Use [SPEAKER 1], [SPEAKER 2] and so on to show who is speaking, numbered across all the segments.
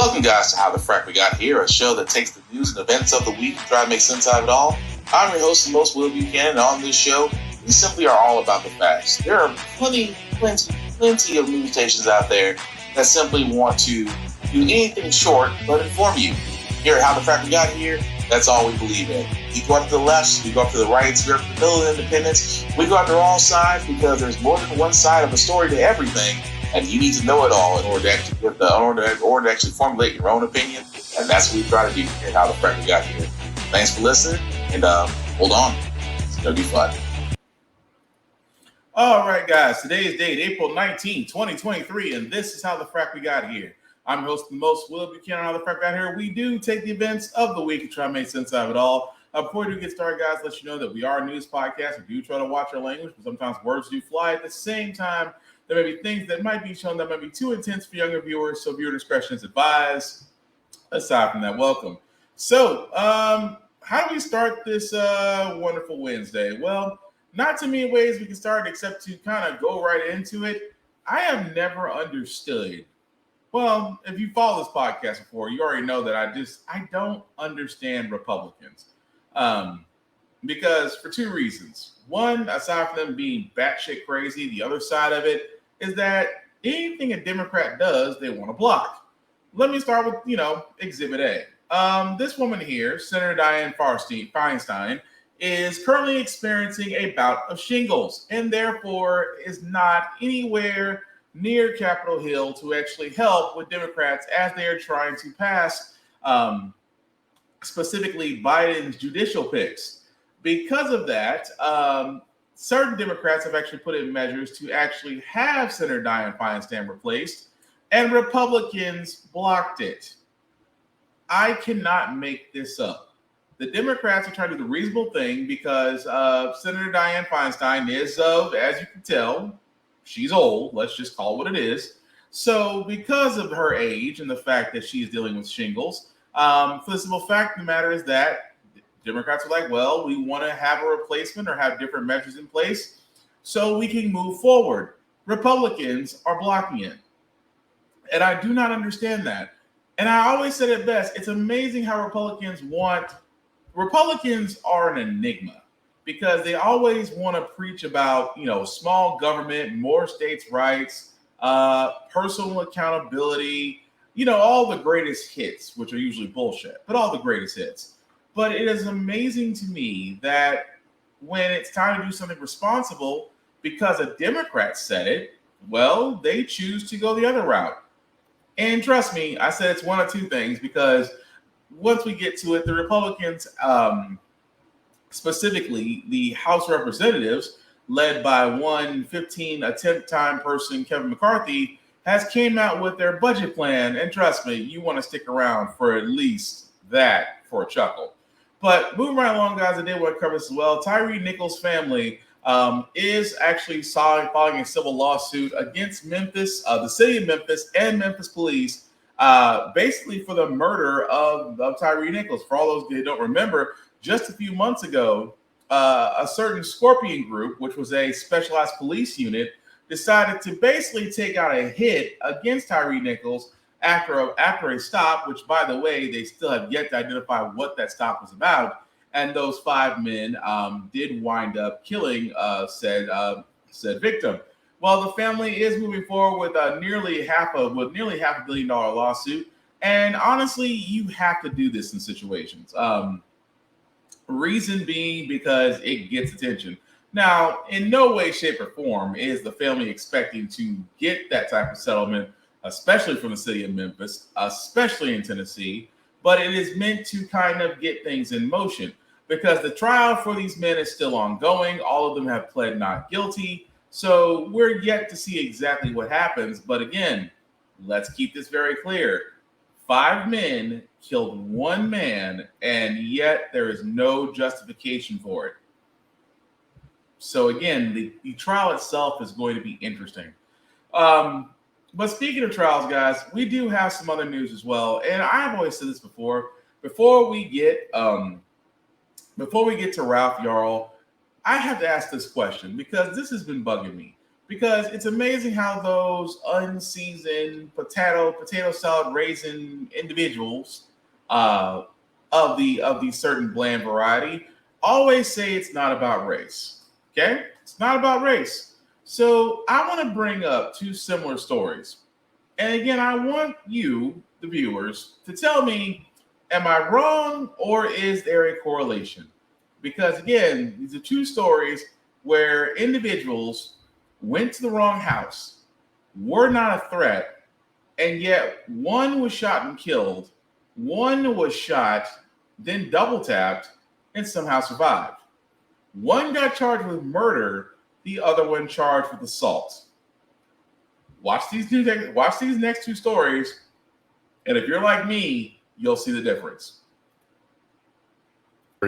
[SPEAKER 1] Welcome, guys, to How the Frack We Got Here, a show that takes the news and events of the week and try to make sense out of it all. I'm your host, the most Will Buchanan, and on this show, we simply are all about the facts. There are plenty of news stations out there that simply want to do anything short but inform you. Here at How the Frack We Got Here, that's all we believe in. We go up to the left, we go up to the right, we go up to the middle of independence. We go up to all sides because there's more than one side of a story to everything. And you need to know it all in order to actually formulate your own opinion. And that's what we try to do here, How the Frack We Got Here. Thanks for listening, and hold on. It's going to be fun.
[SPEAKER 2] All right, guys. Today's date, April 19, 2023, and this is How the Frack We Got Here. I'm your host, the most Will Buchanan, How the Frack We Got Here. We do take the events of the week and try to make sense out of it all. Before we do get started, guys, let you know that we are a news podcast. We do try to watch our language, but sometimes words do fly. At the same time, there may be things that might be shown that might be too intense for younger viewers, so viewer discretion is advised. Aside from that, welcome. So, how do we start this wonderful Wednesday? Well, not too many ways we can start except to kind of go right into it. I have never understood. Well, if you follow this podcast before, you already know that I don't understand Republicans. Because for two reasons. One, aside from them being batshit crazy, the other side of it is that anything a Democrat does, they want to block. Let me start with, Exhibit A. This woman here, Senator Dianne Feinstein, is currently experiencing a bout of shingles and therefore is not anywhere near Capitol Hill to actually help with Democrats as they are trying to pass specifically Biden's judicial picks. Because of that, certain Democrats have actually put in measures to actually have Senator Dianne Feinstein replaced, and Republicans blocked it. I cannot make this up. The Democrats are trying to do the reasonable thing because Senator Dianne Feinstein is as you can tell, she's old. Let's just call it what it is. So because of her age and the fact that she's dealing with shingles, for the simple fact of the matter is that Democrats are like, well, we want to have a replacement or have different measures in place so we can move forward. Republicans are blocking it. And I do not understand that. And I always said it best. It's amazing how Republicans are an enigma because they always want to preach about, small government, more states' rights, personal accountability, all the greatest hits, which are usually bullshit, but all the greatest hits. But it is amazing to me that when it's time to do something responsible, because a Democrat said it, well, they choose to go the other route. And trust me, I said it's one of two things, because once we get to it, the Republicans, specifically the House Representatives, led by one 15 attempt time person, Kevin McCarthy, has came out with their budget plan. And trust me, you want to stick around for at least that for a chuckle. But moving right along, guys, I did want to cover this as well. Tyre Nichols' family is actually filing a civil lawsuit against Memphis, the city of Memphis, and Memphis police, basically for the murder of Tyre Nichols. For all those who don't remember, just a few months ago, a certain Scorpion group, which was a specialized police unit, decided to basically take out a hit against Tyre Nichols after a stop, which, by the way, they still have yet to identify what that stop was about. And those 5 men did wind up killing said victim. Well, the family is moving forward with nearly half a $1 billion lawsuit. And honestly, you have to do this in situations. Reason being because it gets attention. Now, in no way, shape, or form is the family expecting to get that type of settlement, especially from the city of Memphis, especially in Tennessee, but it is meant to kind of get things in motion because the trial for these men is still ongoing. All of them have pled not guilty. So we're yet to see exactly what happens. But again, let's keep this very clear. 5 men killed 1 man, and yet there is no justification for it. So again, the trial itself is going to be interesting. But speaking of trials, guys, we do have some other news as well. And I've always said this before. Before we get to Ralph Yarl, I have to ask this question because this has been bugging me. because it's amazing how those unseasoned potato salad raisin individuals of the certain bland variety always say it's not about race. Okay, it's not about race. So I want to bring up two similar stories, and again, I want you, the viewers, to tell me, am I wrong or is there a correlation? Because again, these are two stories where individuals went to the wrong house, were not a threat, and yet one was shot and killed, one was shot, then double tapped, and somehow survived. One got charged with murder, the other one charged with assault. Watch these next two stories, and if you're like me, you'll see the difference.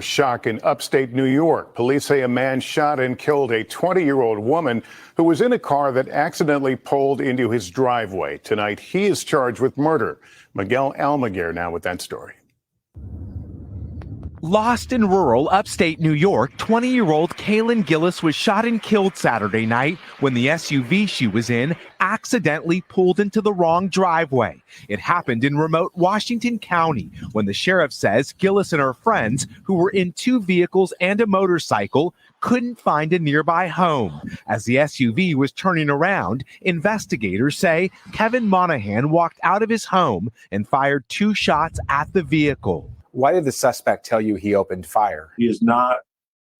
[SPEAKER 3] Shock in upstate New York. Police say a man shot and killed a 20-year-old woman who was in a car that accidentally pulled into his driveway. Tonight, he is charged with murder. Miguel Almaguer now with that story.
[SPEAKER 4] Lost in rural upstate New York, 20-year-old Kaylin Gillis was shot and killed Saturday night when the SUV she was in accidentally pulled into the wrong driveway. It happened in remote Washington County when the sheriff says Gillis and her friends, who were in two vehicles and a motorcycle, couldn't find a nearby home. As the SUV was turning around, investigators say Kevin Monahan walked out of his home and fired 2 shots at the vehicle.
[SPEAKER 5] Why did the suspect tell you he opened fire?
[SPEAKER 6] He has not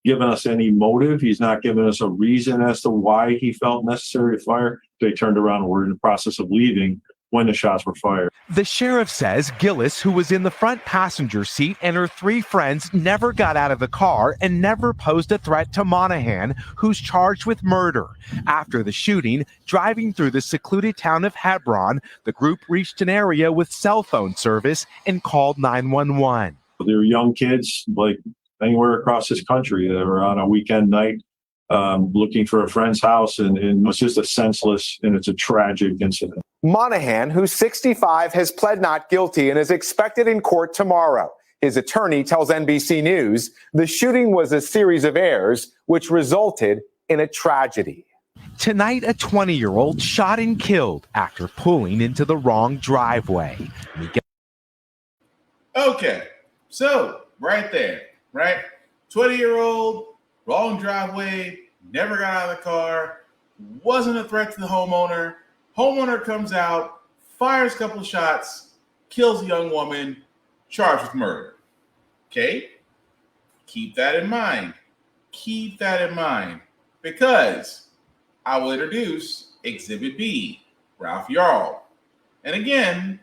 [SPEAKER 6] given us any motive. He's not given us a reason as to why he felt necessary to fire. They turned around and were in the process of leaving when the shots were fired.
[SPEAKER 4] The sheriff says Gillis, who was in the front passenger seat, and her 3 friends never got out of the car and never posed a threat to Monahan, who's charged with murder. After the shooting, driving through the secluded town of Hebron, the group reached an area with cell phone service and called 911.
[SPEAKER 6] They were young kids, like anywhere across this country. They were on a weekend night looking for a friend's house, and it's just a senseless and it's a tragic incident.
[SPEAKER 5] Monahan, who's 65, has pled not guilty and is expected in court tomorrow. His attorney tells NBC News the shooting was a series of errors which resulted in a tragedy.
[SPEAKER 4] Tonight, a 20-year-old shot and killed after pulling into the wrong driveway.
[SPEAKER 2] Okay, so right there, right? 20-year-old, wrong driveway, never got out of the car, wasn't a threat to the homeowner. Homeowner comes out, fires a couple shots, kills a young woman, charged with murder. Okay? Keep that in mind. Keep that in mind. Because I will introduce Exhibit B, Ralph Yarl. And again,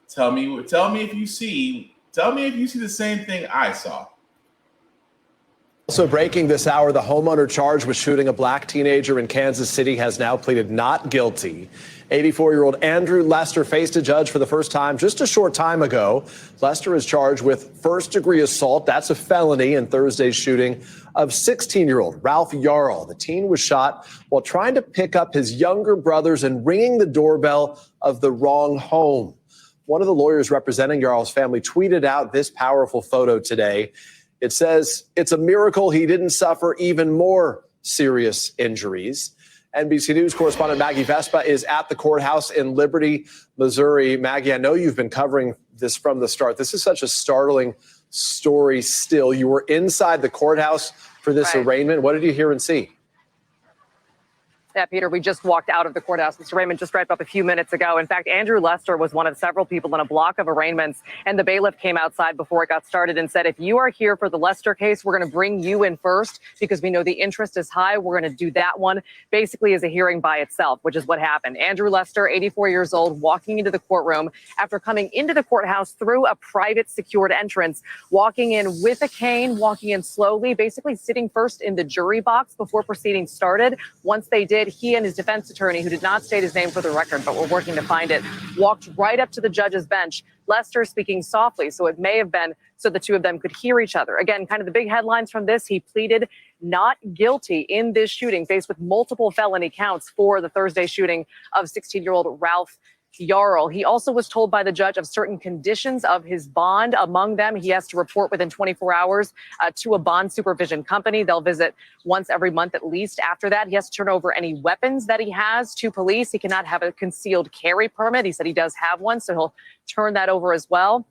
[SPEAKER 2] tell me if you see the same thing I saw.
[SPEAKER 7] Also breaking this hour, the homeowner charged with shooting a black teenager in Kansas City has now pleaded not guilty. 84-year-old Andrew Lester faced a judge for the first time just a short time ago. Lester is charged with first-degree assault. That's a felony in Thursday's shooting of 16-year-old Ralph Yarl. The teen was shot while trying to pick up his younger brothers and ringing the doorbell of the wrong home. One of the lawyers representing Yarl's family tweeted out this powerful photo today. It says, "It's a miracle he didn't suffer even more serious injuries." NBC News correspondent Maggie Vespa is at the courthouse in Liberty, Missouri. Maggie, I know you've been covering this from the start. This is such a startling story still. You were inside the courthouse for this arraignment. What did you hear and see?
[SPEAKER 8] Yeah, Peter, we just walked out of the courthouse. Mr. Raymond just wrapped up a few minutes ago. In fact, Andrew Lester was one of several people in a block of arraignments, and the bailiff came outside before it got started and said, if you are here for the Lester case, we're going to bring you in first because we know the interest is high. We're going to do that one basically as a hearing by itself, which is what happened. Andrew Lester, 84 years old, walking into the courtroom after coming into the courthouse through a private secured entrance, walking in with a cane, walking in slowly, basically sitting first in the jury box before proceedings started. Once they did, he and his defense attorney, who did not state his name for the record, but we're working to find it, walked right up to the judge's bench. Lester speaking softly, so it may have been so the two of them could hear each other. Again, kind of the big headlines from this, he pleaded not guilty in this shooting, faced with multiple felony counts for the Thursday shooting of 16-year-old Ralph Yarl. He also was told by the judge of certain conditions of his bond. Among them, he has to report within 24 hours to a bond supervision company. They'll visit once every month at least. After that, he has to turn over any weapons that he has to police. He cannot have a concealed carry permit. He said he does have one, so he'll turn that over as well.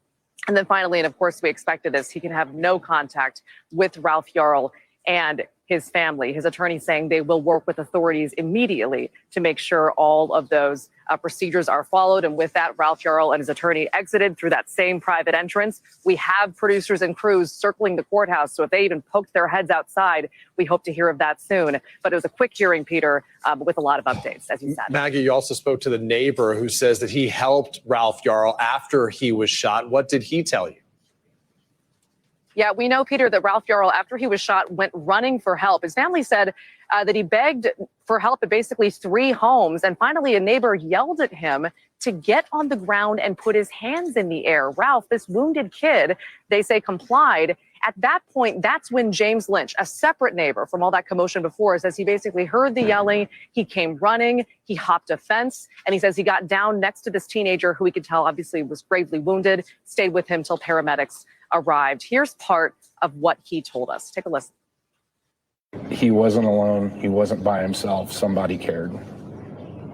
[SPEAKER 8] And then finally, and of course we expected this, he can have no contact with Ralph Yarl and his family. His attorney saying they will work with authorities immediately to make sure all of those procedures are followed. And with that, Ralph Yarl and his attorney exited through that same private entrance. We have producers and crews circling the courthouse, so if they even poked their heads outside, we hope to hear of that soon. But it was a quick hearing, Peter, with a lot of updates, as you said.
[SPEAKER 7] Maggie, you also spoke to the neighbor who says that he helped Ralph Yarl after he was shot. What did he tell you?
[SPEAKER 8] Yeah, we know, Peter, that Ralph Yarl, after he was shot, went running for help. His family said that he begged for help at basically 3 homes. And finally, a neighbor yelled at him to get on the ground and put his hands in the air. Ralph, this wounded kid, they say complied. At that point, that's when James Lynch, a separate neighbor from all that commotion before, says he basically heard the yelling. He came running. He hopped a fence. And he says he got down next to this teenager who he could tell obviously was gravely wounded, stayed with him till paramedics arrived. Here's part of what he told us. Take a listen.
[SPEAKER 9] He wasn't alone. He wasn't by himself. Somebody cared.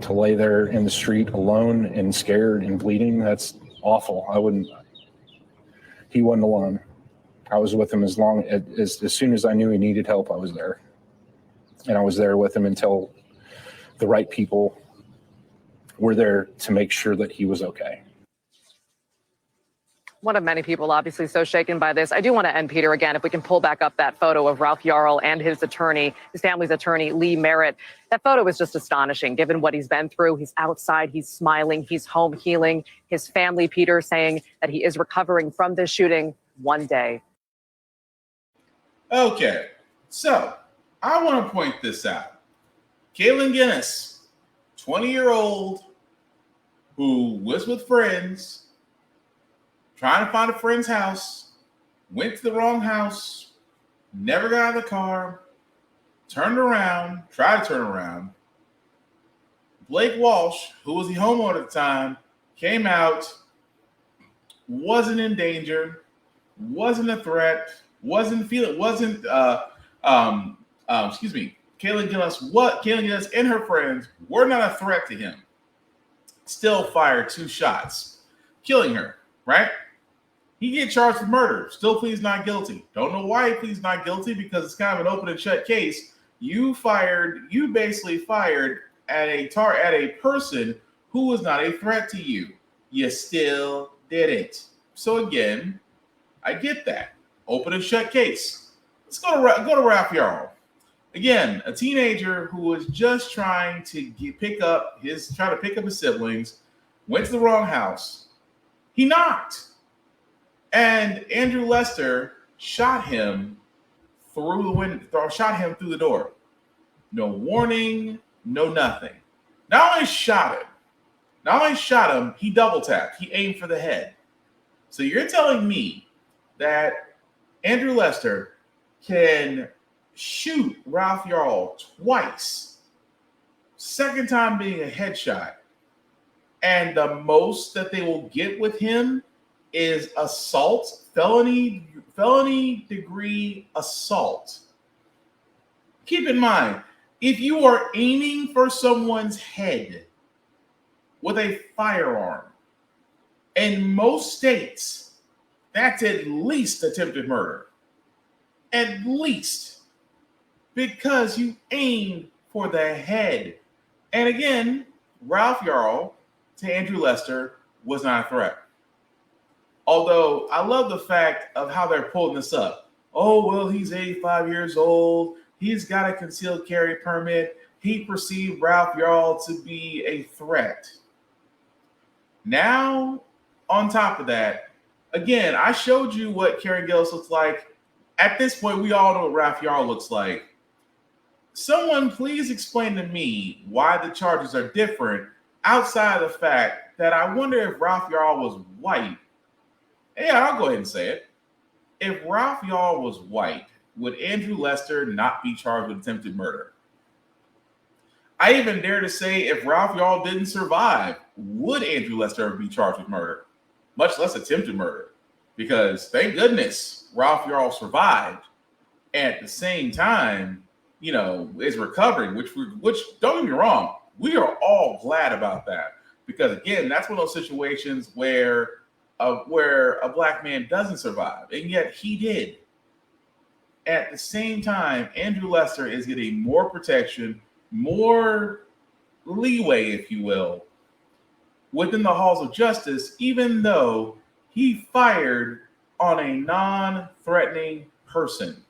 [SPEAKER 9] To lay there in the street alone and scared and bleeding, that's awful. He wasn't alone. I was with him as soon as I knew he needed help, I was there. And I was there with him until the right people were there to make sure that he was okay.
[SPEAKER 8] One of many people obviously so shaken by this. I do want to end, Peter, again, if we can pull back up that photo of Ralph Yarl and his attorney, his family's attorney, Lee Merritt. That photo is just astonishing, given what he's been through. He's outside, he's smiling, he's home healing. His family, Peter, saying that he is recovering from this shooting one day.
[SPEAKER 2] Okay, so I want to point this out. Kaylin Guinness, 20-year-old, who was with friends, trying to find a friend's house, went to the wrong house, never got out of the car, turned around, tried to turn around. Blake Walsh, who was the homeowner at the time, came out, wasn't in danger, wasn't a threat, Kaylin Gillis and her friends were not a threat to him. Still fired 2 shots, killing her, right? He get charged with murder, still pleads not guilty. Don't know why he pleads not guilty, because it's kind of an open and shut case. You basically fired at a person who was not a threat to you. You still did it. So again, I get that. Open and shut case. Let's go to Ralph Yarl. Again, a teenager who was just trying to pick up his siblings, went to the wrong house. He knocked. And Andrew Lester shot him through the window, shot him through the door. No warning, no nothing. Not only shot him, he double tapped. He aimed for the head. So you're telling me that Andrew Lester can shoot Ralph Yarl twice, second time being a headshot, and the most that they will get with him is assault, felony degree assault. Keep in mind, if you are aiming for someone's head with a firearm, in most states, that's at least attempted murder. At least. Because you aimed for the head. And again, Ralph Yarl to Andrew Lester was not a threat. Although I love the fact of how they're pulling this up. Oh, well, he's 85 years old. He's got a concealed carry permit. He perceived Ralph Yarl to be a threat. Now, on top of that, again, I showed you what Karen Gillis looks like. At this point, we all know what Ralph Yarl looks like. Someone please explain to me why the charges are different outside of the fact that I wonder if Ralph Yarl was white. Yeah, I'll go ahead and say it. If Ralph Yarl was white, would Andrew Lester not be charged with attempted murder? I even dare to say if Ralph Yarl didn't survive, would Andrew Lester ever be charged with murder, much less attempted murder? Because thank goodness Ralph Yarl survived. At the same time, is recovering, which don't get me wrong, we are all glad about that. Because again, that's one of those situations where a black man doesn't survive, and yet he did. At the same time, Andrew Lester is getting more protection, more leeway, if you will, within the halls of justice, even though he fired on a non-threatening person.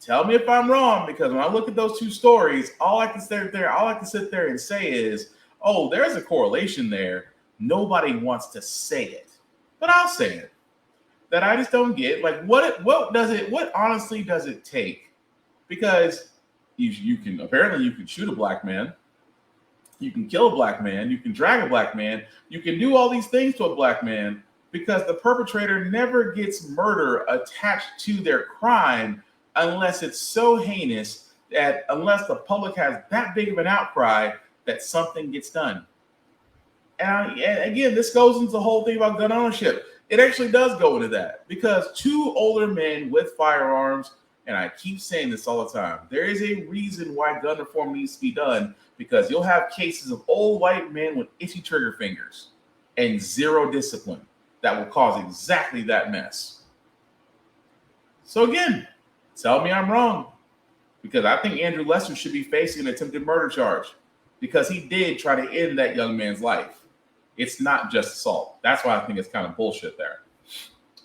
[SPEAKER 2] Tell me if I'm wrong, because when I look at those two stories, all I can sit there and say is, oh, there's a correlation there. Nobody wants to say it, but I'll say it. That I just don't get. Like, what honestly does it take? Because you can shoot a black man, you can kill a black man, you can drag a black man, you can do all these things to a black man, because the perpetrator never gets murder attached to their crime unless it's so heinous that unless the public has that big of an outcry that something gets done. And again, this goes into the whole thing about gun ownership. It actually does go into that, because two older men with firearms, and I keep saying this all the time, there is a reason why gun reform needs to be done, because you'll have cases of old white men with itchy trigger fingers and zero discipline that will cause exactly that mess. So again, tell me I'm wrong, because I think Andrew Lester should be facing an attempted murder charge, because he did try to end that young man's life. It's not just assault. That's why I think it's kind of bullshit there.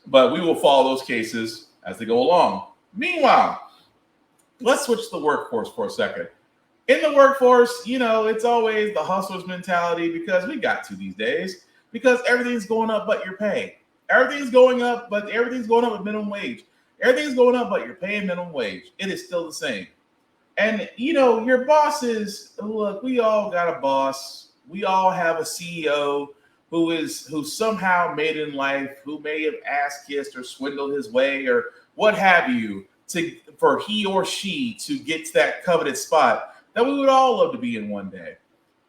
[SPEAKER 2] But we will follow those cases as they go along. Meanwhile, let's switch to the workforce for a second. In the workforce, it's always the hustler's mentality, because we got to these days, because everything's going up but your pay. Everything's going up with minimum wage. Everything's going up but your pay and minimum wage. It is still the same. And, your bosses, look, we all got a boss. We all have a CEO who somehow made in life, who may have ass-kissed or swindled his way or what have you, for he or she to get to that coveted spot that we would all love to be in one day.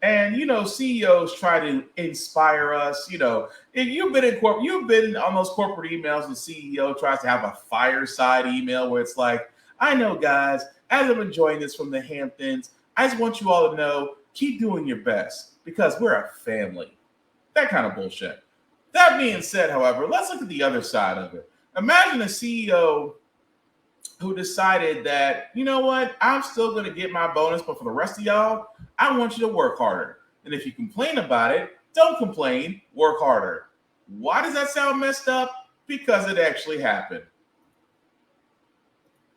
[SPEAKER 2] And CEOs try to inspire us. If you've been on those corporate emails, the CEO tries to have a fireside email where it's like, I know, guys, as I'm enjoying this from the Hamptons, I just want you all to know, keep doing your best, because we're a family. That kind of bullshit. That being said, however, let's look at the other side of it. Imagine a CEO who decided that, you know what, I'm still going to get my bonus, but for the rest of y'all, I want you to work harder. And if you complain about it, don't complain, work harder. Why does that sound messed up? Because it actually happened.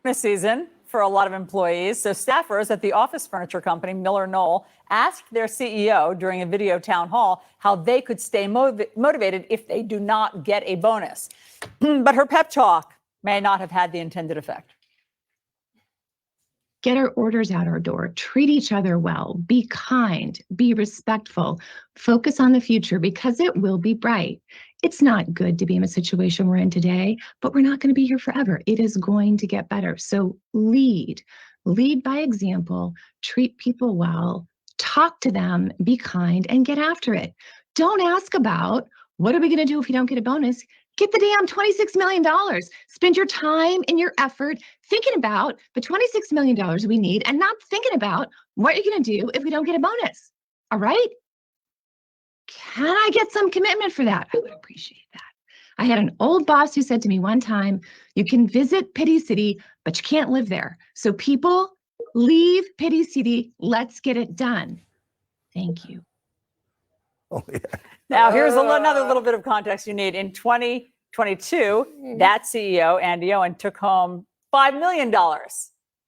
[SPEAKER 10] This season for a lot of employees. So staffers at the office furniture company Miller Knoll asked their CEO during a video town hall how they could stay motivated if they do not get a bonus. But her pep talk may not have had the intended effect.
[SPEAKER 11] Get our orders out our door, treat each other well, be kind, be respectful, focus on the future, because it will be bright. It's not good to be in a situation we're in today, but we're not going to be here forever. It is going to get better. So lead by example, treat people well, talk to them, be kind, and get after it. Don't ask about, what are we going to do if we don't get a bonus? Get the damn $26 million. Spend your time and your effort thinking about the $26 million we need, and not thinking about what you're going to do if we don't get a bonus. All right? Can I get some commitment for that? I would appreciate that. I had an old boss who said to me one time, you can visit Pity City, but you can't live there. So people, leave Pity City. Let's get it done. Thank you.
[SPEAKER 12] Oh, yeah.
[SPEAKER 10] Now, here's another little bit of context you need. In 2022, that CEO, Andy Owen, took home $5 million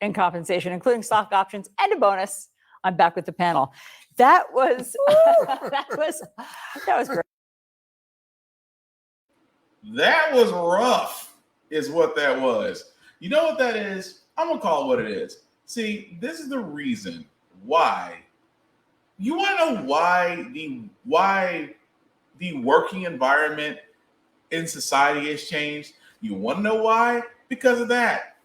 [SPEAKER 10] in compensation, including stock options and a bonus. I'm back with the panel. That was that was great.
[SPEAKER 2] That was rough, is what that was. You know what that is? I'm gonna call it what it is. See, this is the reason why. You want to know why the working environment in society has changed? You want to know why? Because of that.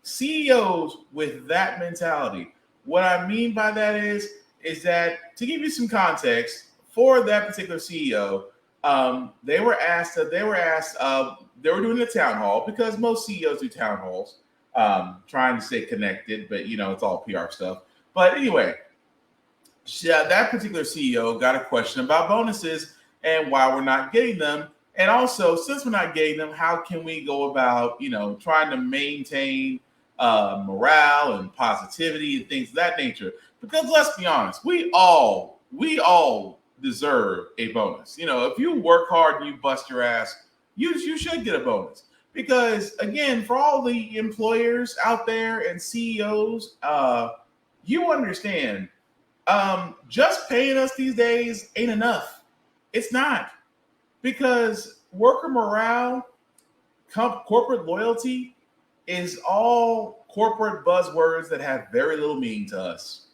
[SPEAKER 2] CEOs with that mentality, What I mean by that is that, to give you some context, for that particular CEO, they were doing the town hall, because most CEOs do town halls, trying to stay connected, but it's all PR stuff. But anyway, that particular CEO got a question about bonuses and why we're not getting them. And also, since we're not getting them, how can we go about, trying to maintain morale and positivity and things of that nature? Because let's be honest, we all deserve a bonus. If you work hard and you bust your ass, you should get a bonus. Because again, for all the employers out there and CEOs, you understand, just paying us these days ain't enough. It's not. Because worker morale, corporate loyalty is all corporate buzzwords that have very little meaning to us.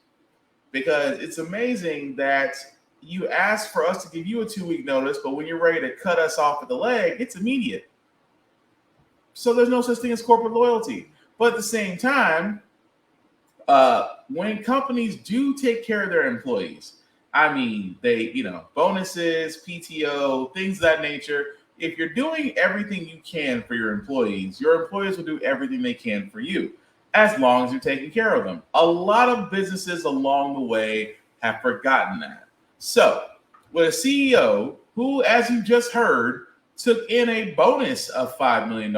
[SPEAKER 2] Because it's amazing that you ask for us to give you a 2-week notice, but when you're ready to cut us off at the leg, it's immediate. So there's no such thing as corporate loyalty. But at the same time, when companies do take care of their employees, I mean, they, bonuses, PTO, things of that nature. If you're doing everything you can for your employees will do everything they can for you, as long as you're taking care of them. A lot of businesses along the way have forgotten that. So, with a CEO who, as you just heard, took in a bonus of $5 million,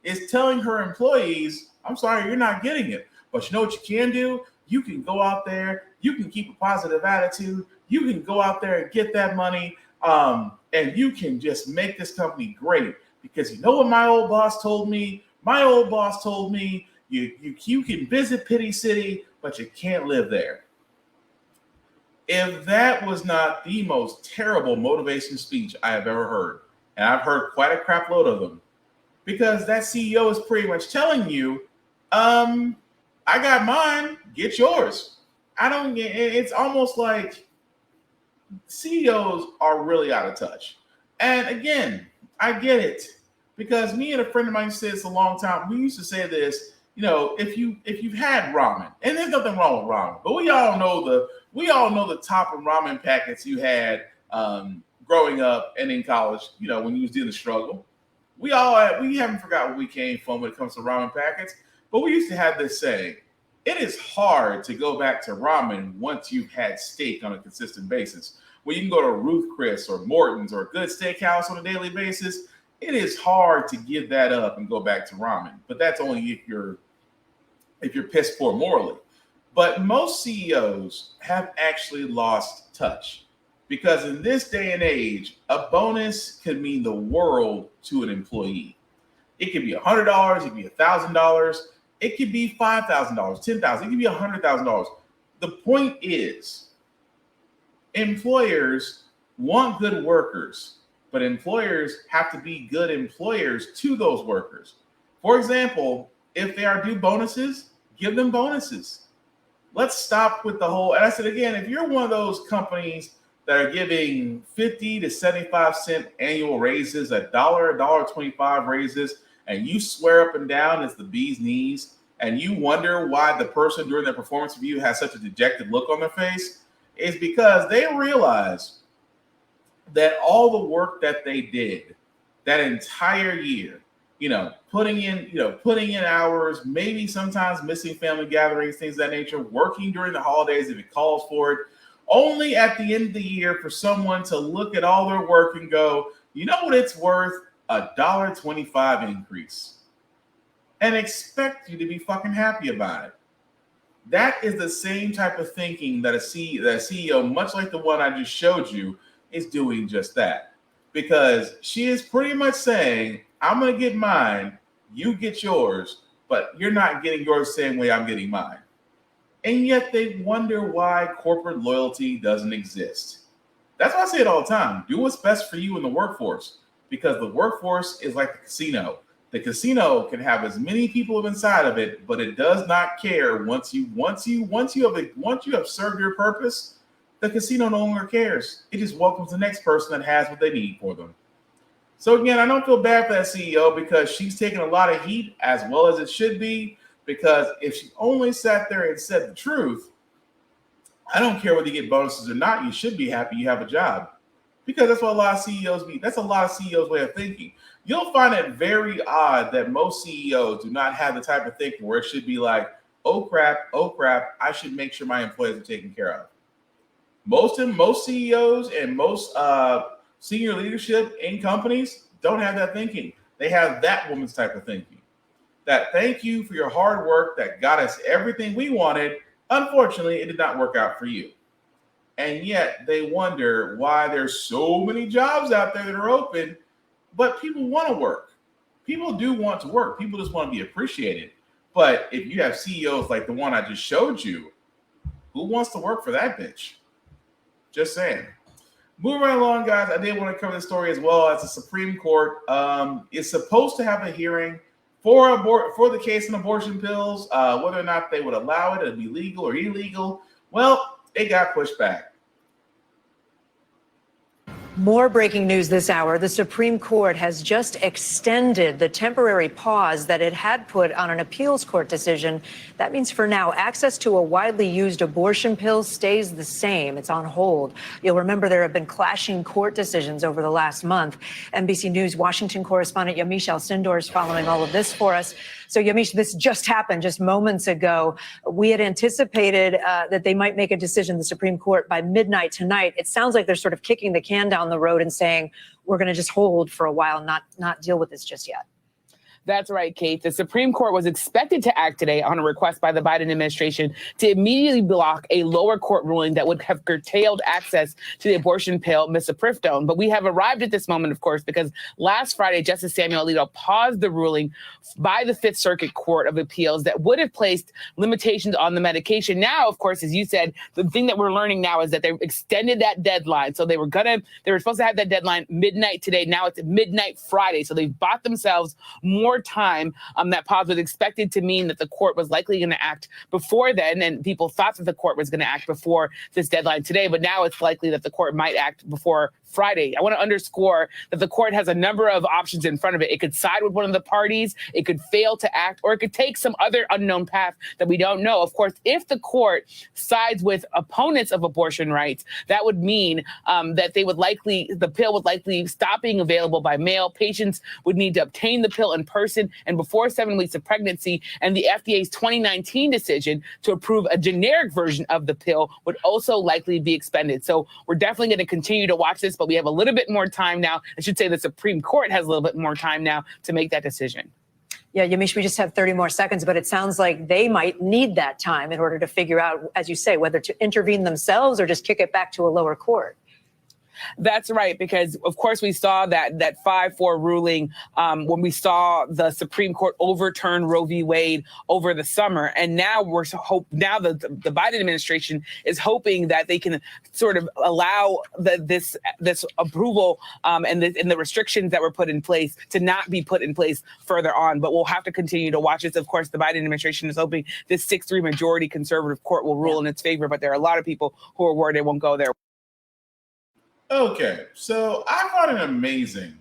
[SPEAKER 2] is telling her employees, I'm sorry, you're not getting it. But you know what you can do? You can go out there, you can keep a positive attitude, you can go out there and get that money, and you can just make this company great. Because you know what my old boss told me? My old boss told me you can visit Pity City, but you can't live there. If that was not the most terrible motivation speech I have ever heard, and I've heard quite a crap load of them, because that CEO is pretty much telling you, I got mine, get yours. It's almost like CEOs are really out of touch. And again, I get it, because me and a friend of mine said this a long time. We used to say this, if you've had ramen, and there's nothing wrong with ramen, but we all know the top of ramen packets you had growing up and in college, when you was doing the struggle. We haven't forgot where we came from when it comes to ramen packets, but we used to have this saying: it is hard to go back to ramen once you've had steak on a consistent basis. When you can go to Ruth Chris or Morton's or a good steakhouse on a daily basis, it is hard to give that up and go back to ramen. But that's only if you're piss poor morally. But most CEOs have actually lost touch, because in this day and age, a bonus could mean the world to an employee. It could be $100, it could be $1,000, it could be $5,000, $10,000, it could be $100,000. The point is, employers want good workers, but employers have to be good employers to those workers. For example, if they are due bonuses, give them bonuses. Let's stop with the whole, and I said again, if you're one of those companies that are giving 50 to 75 cent annual raises, $1.25 raises, and you swear up and down it's the bee's knees, and you wonder why the person during their performance review has such a dejected look on their face, is because they realize that all the work that they did that entire year, putting in hours, maybe sometimes missing family gatherings, things of that nature, working during the holidays if it calls for it, only at the end of the year for someone to look at all their work and go, you know what it's worth? $1.25 increase. And expect you to be fucking happy about it. That is the same type of thinking that a CEO, much like the one I just showed you, is doing just that. Because she is pretty much saying, I'm going to get mine, you get yours, but you're not getting yours the same way I'm getting mine. And yet they wonder why corporate loyalty doesn't exist. That's why I say it all the time. Do what's best for you in the workforce, because the workforce is like the casino. The casino can have as many people inside of it, but it does not care once you have served your purpose. The casino no longer cares. It just welcomes the next person that has what they need for them. So again, I don't feel bad for that CEO, because she's taking a lot of heat, as well as it should be. Because if she only sat there and said the truth, I don't care whether you get bonuses or not, you should be happy you have a job. Because that's what a lot of CEOs be. That's a lot of CEOs' way of thinking. You'll find it very odd that most CEOs do not have the type of thinking where it should be like, oh crap, I should make sure my employees are taken care of. Most CEOs and most senior leadership in companies don't have that thinking. They have that woman's type of thinking. That thank you for your hard work that got us everything we wanted. Unfortunately, it did not work out for you. And yet they wonder why there's so many jobs out there that are open, but people want to work. People do want to work. People just want to be appreciated. But if you have CEOs like the one I just showed you, who wants to work for that bitch? Just saying. Moving right along, guys, I did want to cover this story as well. As the Supreme Court is supposed to have a hearing for the case on abortion pills, whether or not they would allow it to be legal or illegal. Well, it got pushed back.
[SPEAKER 13] More breaking news this hour. The Supreme Court has just extended the temporary pause that it had put on an appeals court decision. That means for now, access to a widely used abortion pill stays the same. It's on hold. You'll remember there have been clashing court decisions over the last month. NBC News Washington correspondent Yamiche Alcindor is following all of this for us. So, Yamiche, this just happened just moments ago. We had anticipated that they might make a decision, the Supreme Court, by midnight tonight. It sounds like they're sort of kicking the can down the road and saying, we're going to just hold for a while, not deal with this just yet.
[SPEAKER 14] That's right, Kate. The Supreme Court was expected to act today on a request by the Biden administration to immediately block a lower court ruling that would have curtailed access to the abortion pill, misoprostol. But we have arrived at this moment, of course, because last Friday, Justice Samuel Alito paused the ruling by the Fifth Circuit Court of Appeals that would have placed limitations on the medication. Now, of course, as you said, the thing that we're learning now is that they extended that deadline. So they were supposed to have that deadline midnight today. Now it's midnight Friday. So they've bought themselves more time. That pause was expected to mean that the court was likely going to act before then, and people thought that the court was going to act before this deadline today, but now it's likely that the court might act before Friday. I want to underscore that the court has a number of options in front of it. It could side with one of the parties, it could fail to act, or it could take some other unknown path that we don't know. Of course, if the court sides with opponents of abortion rights, that would mean that the pill would likely stop being available by mail. Patients would need to obtain the pill in person and before 7 weeks of pregnancy, and the FDA's 2019 decision to approve a generic version of the pill would also likely be expended. So we're definitely going to continue to watch this, but we have a little bit more time now. I should say the Supreme Court has a little bit more time now to make that decision.
[SPEAKER 13] Yeah, Yamiche, we just have 30 more seconds, but it sounds like they might need that time in order to figure out, as you say, whether to intervene themselves or just kick it back to a lower court.
[SPEAKER 14] That's right, because of course we saw that 5-4 ruling when we saw the Supreme Court overturn Roe v. Wade over the summer, and now the Biden administration is hoping that they can sort of allow this approval and the restrictions that were put in place to not be put in place further on. But we'll have to continue to watch this. Of course, the Biden administration is hoping this 6-3 majority conservative court will rule in its favor, but there are a lot of people who are worried it won't go there.
[SPEAKER 2] Okay, so I find it amazing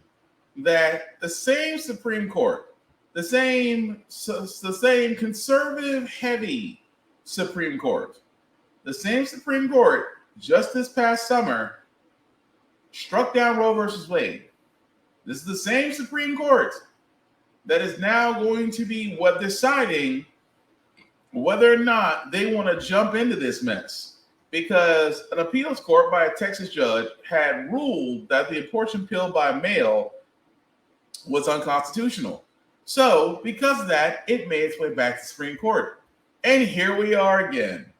[SPEAKER 2] that the same Supreme Court, the same conservative heavy Supreme Court, the same Supreme Court just this past summer struck down Roe versus Wade. This is the same Supreme Court that is now going to be deciding whether or not they want to jump into this mess. Because an appeals court by a Texas judge had ruled that the abortion pill by mail was unconstitutional. So because of that, it made its way back to the Supreme Court. And here we are again.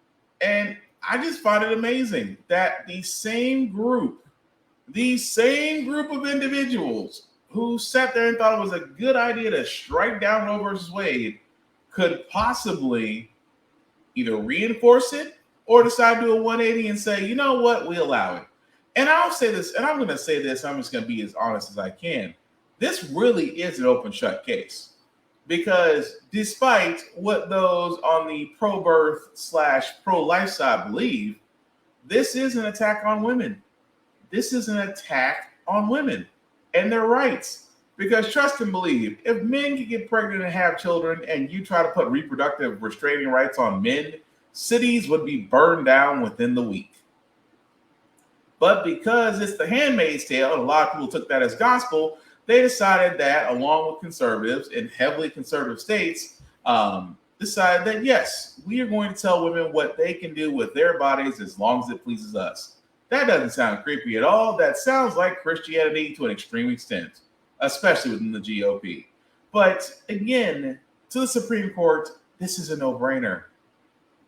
[SPEAKER 2] And I just find it amazing that the same group of individuals who sat there and thought it was a good idea to strike down Roe versus Wade could possibly either reinforce it or decide to do a 180 and say, you know what, we allow it. And I'll say this, and I'm going to say this, I'm just going to be as honest as I can. This really is an open shut case, because despite what those on the pro-birth / pro-life side believe, this is an attack on women. This is an attack on women and their rights. Because trust and believe, if men can get pregnant and have children and you try to put reproductive restraining rights on men, cities would be burned down within the week. But because it's the Handmaid's Tale, and a lot of people took that as gospel, they decided that, along with conservatives in heavily conservative states, decided that, yes, we are going to tell women what they can do with their bodies as long as it pleases us. That doesn't sound creepy at all. That sounds like Christianity to an extreme extent, especially within the GOP. But again, to the Supreme Court, this is a no-brainer.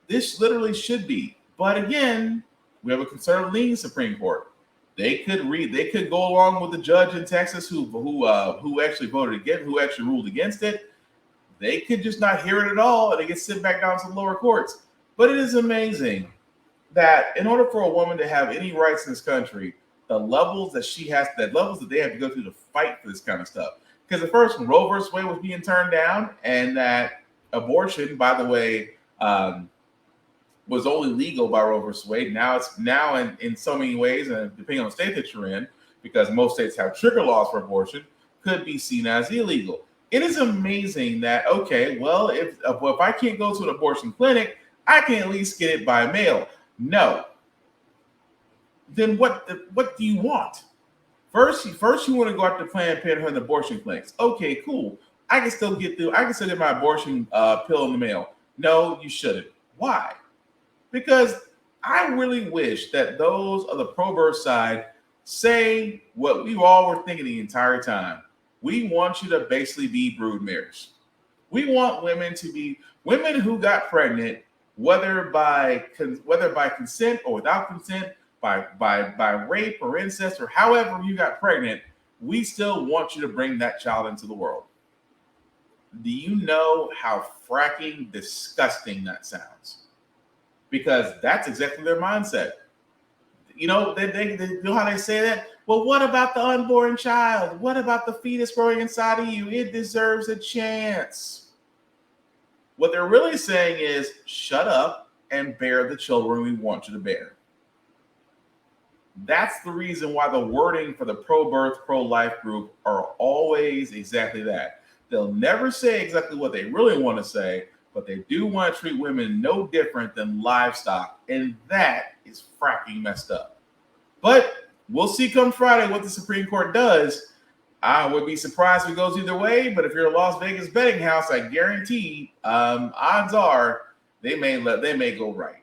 [SPEAKER 2] This literally should be. But again, we have a conservative-leaning Supreme Court. They could go along with the judge in Texas who actually voted against, who actually ruled against it. They could just not hear it at all, and they get sent back down to the lower courts. But it is amazing that in order for a woman to have any rights in this country, the levels that they have to go through to fight for this kind of stuff. Because at first, when Roe versus Wade was being turned down, and that abortion, by the way, was only legal by Roe versus Wade. Now it's in so many ways, and depending on the state that you're in, because most states have trigger laws for abortion, could be seen as illegal. It is amazing that, okay, well, if I can't go to an abortion clinic, I can at least get it by mail. No. Then what do you want? First you want to go out to Planned Parenthood and abortion clinics. Okay, cool. I can still get my abortion pill in the mail. No, you shouldn't. Why? Because I really wish that those of the pro-birth side say what we all were thinking the entire time. We want you to basically be broodmares. We want women to be women who got pregnant, whether by consent or without consent, by rape or incest or however you got pregnant. We still want you to bring that child into the world. Do you know how fracking disgusting that sounds? Because that's exactly their mindset. You know, they know how they say that? Well, what about the unborn child? What about the fetus growing inside of you? It deserves a chance. What they're really saying is, shut up and bear the children we want you to bear. That's the reason why the wording for the pro-birth, pro-life group are always exactly that. They'll never say exactly what they really want to say, but they do want to treat women no different than livestock, and that is fracking messed up. But we'll see come Friday what the Supreme Court does. I would be surprised if it goes either way, but if you're a Las Vegas betting house, I guarantee odds are they may go right.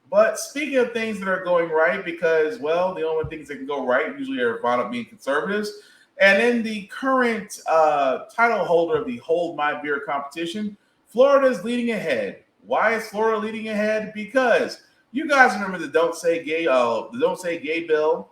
[SPEAKER 2] But speaking of things that are going right, because, well, the only things that can go right usually are wound up being conservatives. And in the current title holder of the Hold My Beer competition, Florida is leading ahead. Why is Florida leading ahead? Because you guys remember the Don't Say Gay bill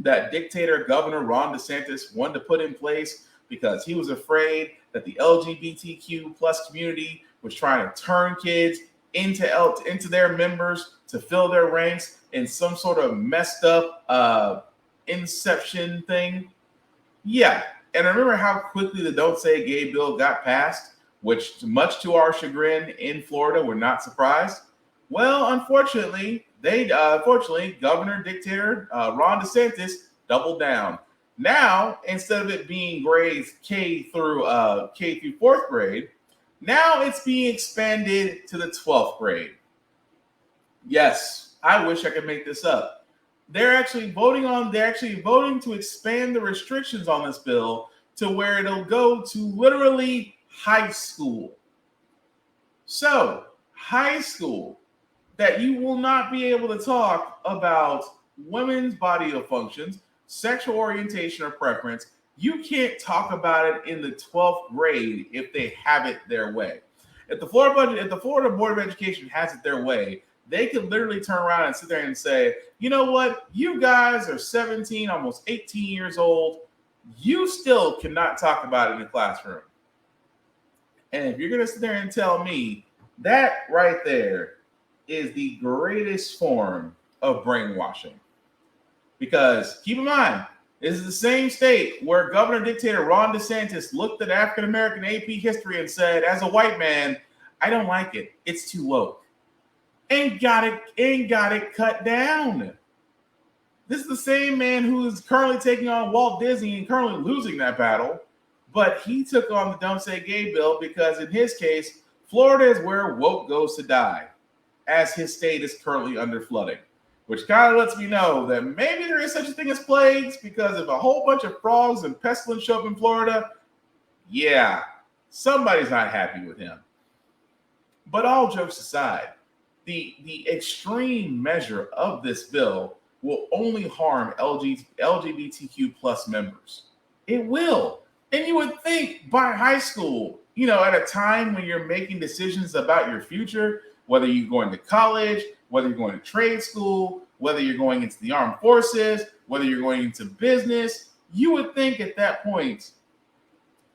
[SPEAKER 2] that dictator Governor Ron DeSantis wanted to put in place because he was afraid that the LGBTQ plus community was trying to turn kids into their members to fill their ranks in some sort of messed up inception thing. Yeah, and remember how quickly the Don't Say Gay bill got passed, which much to our chagrin in Florida, we're not surprised. Well, unfortunately, Governor Dictator Ron DeSantis doubled down. Now, instead of it being grades K through fourth grade, now it's being expanded to the 12th grade. Yes, I wish I could make this up. They're actually voting to expand the restrictions on this bill to where it'll go to literally high school. So, high school, that you will not be able to talk about women's body functions, sexual orientation or preference. You can't talk about it in the 12th grade if they have it their way. If the Florida Board of Education has it their way, they could literally turn around and sit there and say, you know what? You guys are 17, almost 18 years old. You still cannot talk about it in the classroom. And if you're going to sit there and tell me that right there is the greatest form of brainwashing. Because keep in mind, this is the same state where Governor Dictator Ron DeSantis looked at African-American AP history and said, as a white man, I don't like it. It's too woke. Ain't got it cut down. This is the same man who is currently taking on Walt Disney and currently losing that battle. But he took on the Don't Say Gay bill because in his case, Florida is where woke goes to die, as his state is currently under flooding, which kind of lets me know that maybe there is such a thing as plagues, because if a whole bunch of frogs and pestilence show up in Florida, yeah, somebody's not happy with him. But all jokes aside, the extreme measure of this bill will only harm LGBTQ plus members. It will. And you would think by high school, at a time when you're making decisions about your future, whether you're going to college, whether you're going to trade school, whether you're going into the armed forces, whether you're going into business, you would think at that point,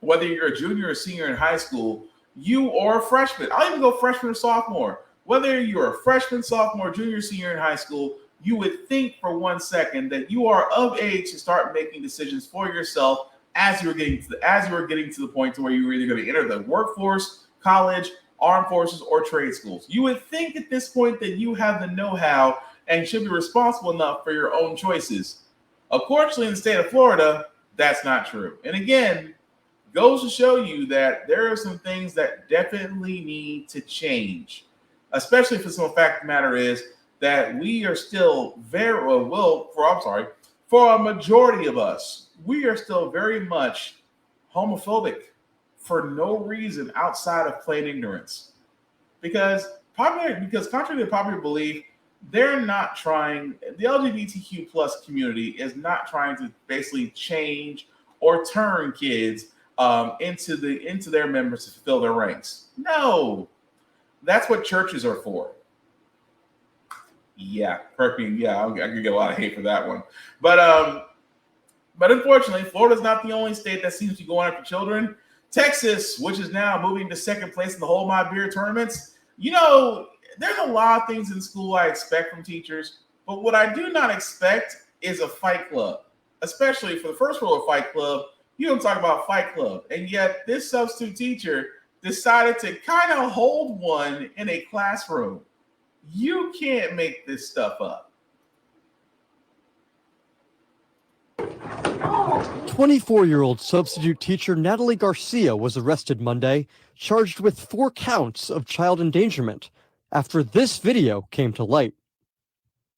[SPEAKER 2] whether you're a junior or senior in high school, you or a freshman, I'll even go freshman or sophomore, whether you're a freshman, sophomore, junior, senior in high school, you would think for 1 second that you are of age to start making decisions for yourself as you were getting to the point to where you were either going to enter the workforce, college, armed forces, or trade schools. You would think at this point that you have the know-how and should be responsible enough for your own choices. Unfortunately, in the state of Florida, that's not true. And again, goes to show you that there are some things that definitely need to change, especially for the fact of the matter is that we are still for a majority of us, we are still very much homophobic for no reason outside of plain ignorance. Because contrary to popular belief, the LGBTQ plus community is not trying to basically change or turn kids into their members to fulfill their ranks. No, that's what churches are for. Yeah, correct me. Yeah, I could get a lot of hate for that one. But unfortunately, Florida's not the only state that seems to be going after children. Texas, which is now moving to second place in the Hold My Beer tournaments. There's a lot of things in school I expect from teachers, but what I do not expect is a fight club, especially for the first rule of Fight Club. You don't talk about Fight Club, and yet this substitute teacher decided to kind of hold one in a classroom. You can't make this stuff up.
[SPEAKER 15] 24-year-old substitute teacher Natalie Garcia was arrested Monday, charged with 4 counts of child endangerment after this video came to light.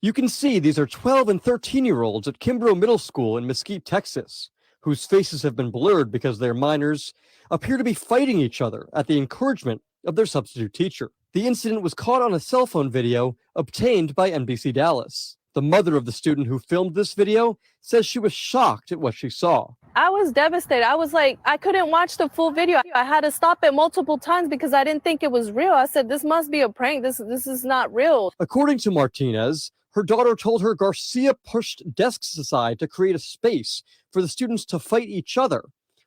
[SPEAKER 15] You can see these are 12 and 13-year-olds at Kimbrough Middle School in Mesquite, Texas, whose faces have been blurred because they're minors, appear to be fighting each other at the encouragement of their substitute teacher. The incident was caught on a cell phone video obtained by NBC Dallas. The mother of the student who filmed this video says she was shocked at what she saw.
[SPEAKER 16] I was devastated. I was like, I couldn't watch the full video. I had to stop it multiple times because I didn't think it was real. I said, this must be a prank. This is not real.
[SPEAKER 15] According to Martinez, her daughter told her Garcia pushed desks aside to create a space for the students to fight each other,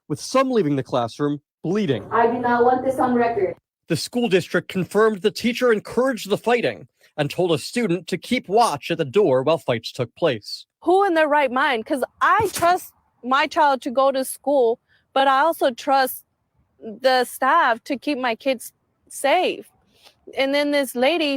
[SPEAKER 15] with some leaving the classroom bleeding.
[SPEAKER 17] I do not want this on record.
[SPEAKER 15] The school district confirmed the teacher encouraged the fighting and told a student to keep watch at the door while fights took place.
[SPEAKER 16] Who in their right mind? Because I trust my child to go to school, but I also trust the staff to keep my kids safe. And then this lady,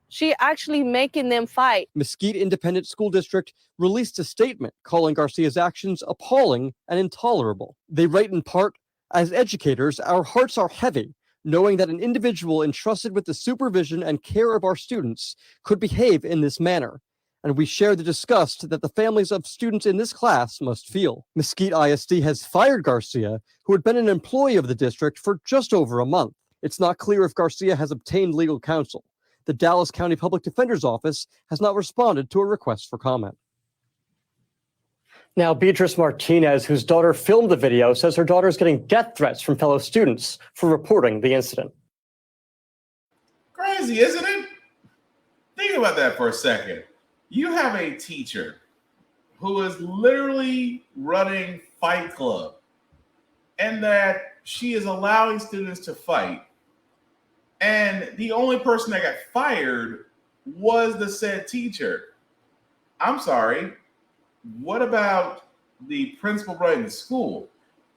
[SPEAKER 16] she actually making them fight.
[SPEAKER 15] Mesquite Independent School District released a statement calling Garcia's actions appalling and intolerable. They write in part, "As educators, our hearts are heavy, knowing that an individual entrusted with the supervision and care of our students could behave in this manner, and we share the disgust that the families of students in this class must feel." Mesquite ISD has fired Garcia, who had been an employee of the district for just over a month. It's not clear if Garcia has obtained legal counsel. The Dallas County Public Defender's Office has not responded to a request for comment. Now, Beatrice Martinez, whose daughter filmed the video, says her daughter is getting death threats from fellow students for reporting the incident.
[SPEAKER 2] Crazy, isn't it? Think about that for a second. You have a teacher who is literally running Fight Club, and that she is allowing students to fight. And the only person that got fired was the said teacher. I'm sorry. What about the principal running the school?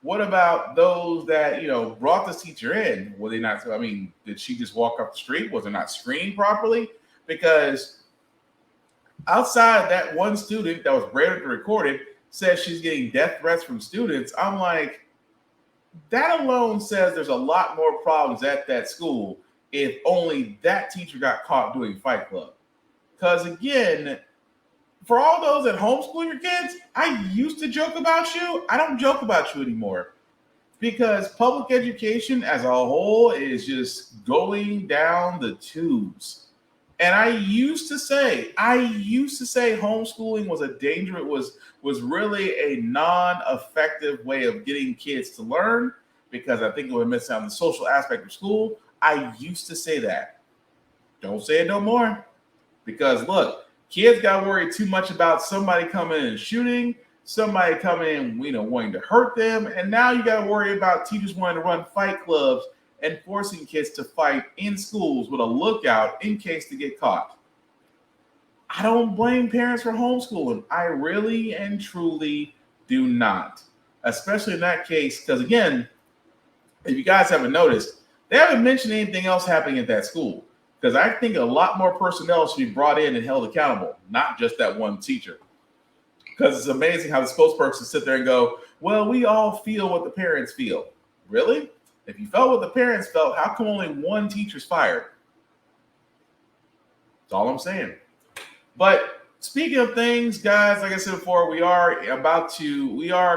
[SPEAKER 2] What about those that, brought this teacher in? Were they not, did she just walk up the street? Was it not screened properly? Because outside that one student that was branded and recorded says she's getting death threats from students. I'm like, that alone says there's a lot more problems at that school if only that teacher got caught doing Fight Club. Because again, for all those that homeschool your kids, I used to joke about you. I don't joke about you anymore because public education as a whole is just going down the tubes. And I used to say homeschooling was a danger. It was really a non-effective way of getting kids to learn because I think it would miss out on the social aspect of school. I used to say that. Don't say it no more. Because look, kids got worried too much about somebody coming in and shooting, somebody coming in, wanting to hurt them, and now you got to worry about teachers wanting to run fight clubs and forcing kids to fight in schools with a lookout in case they get caught. I don't blame parents for homeschooling. I really and truly do not, especially in that case, because again, if you guys haven't noticed, they haven't mentioned anything else happening at that school. Because I think a lot more personnel should be brought in and held accountable, not just that one teacher. Because it's amazing how the spokesperson sit there and go, well, we all feel what the parents feel. Really? If you felt what the parents felt, how come only one teacher's fired? That's all I'm saying. But speaking of things, guys, like I said before, we are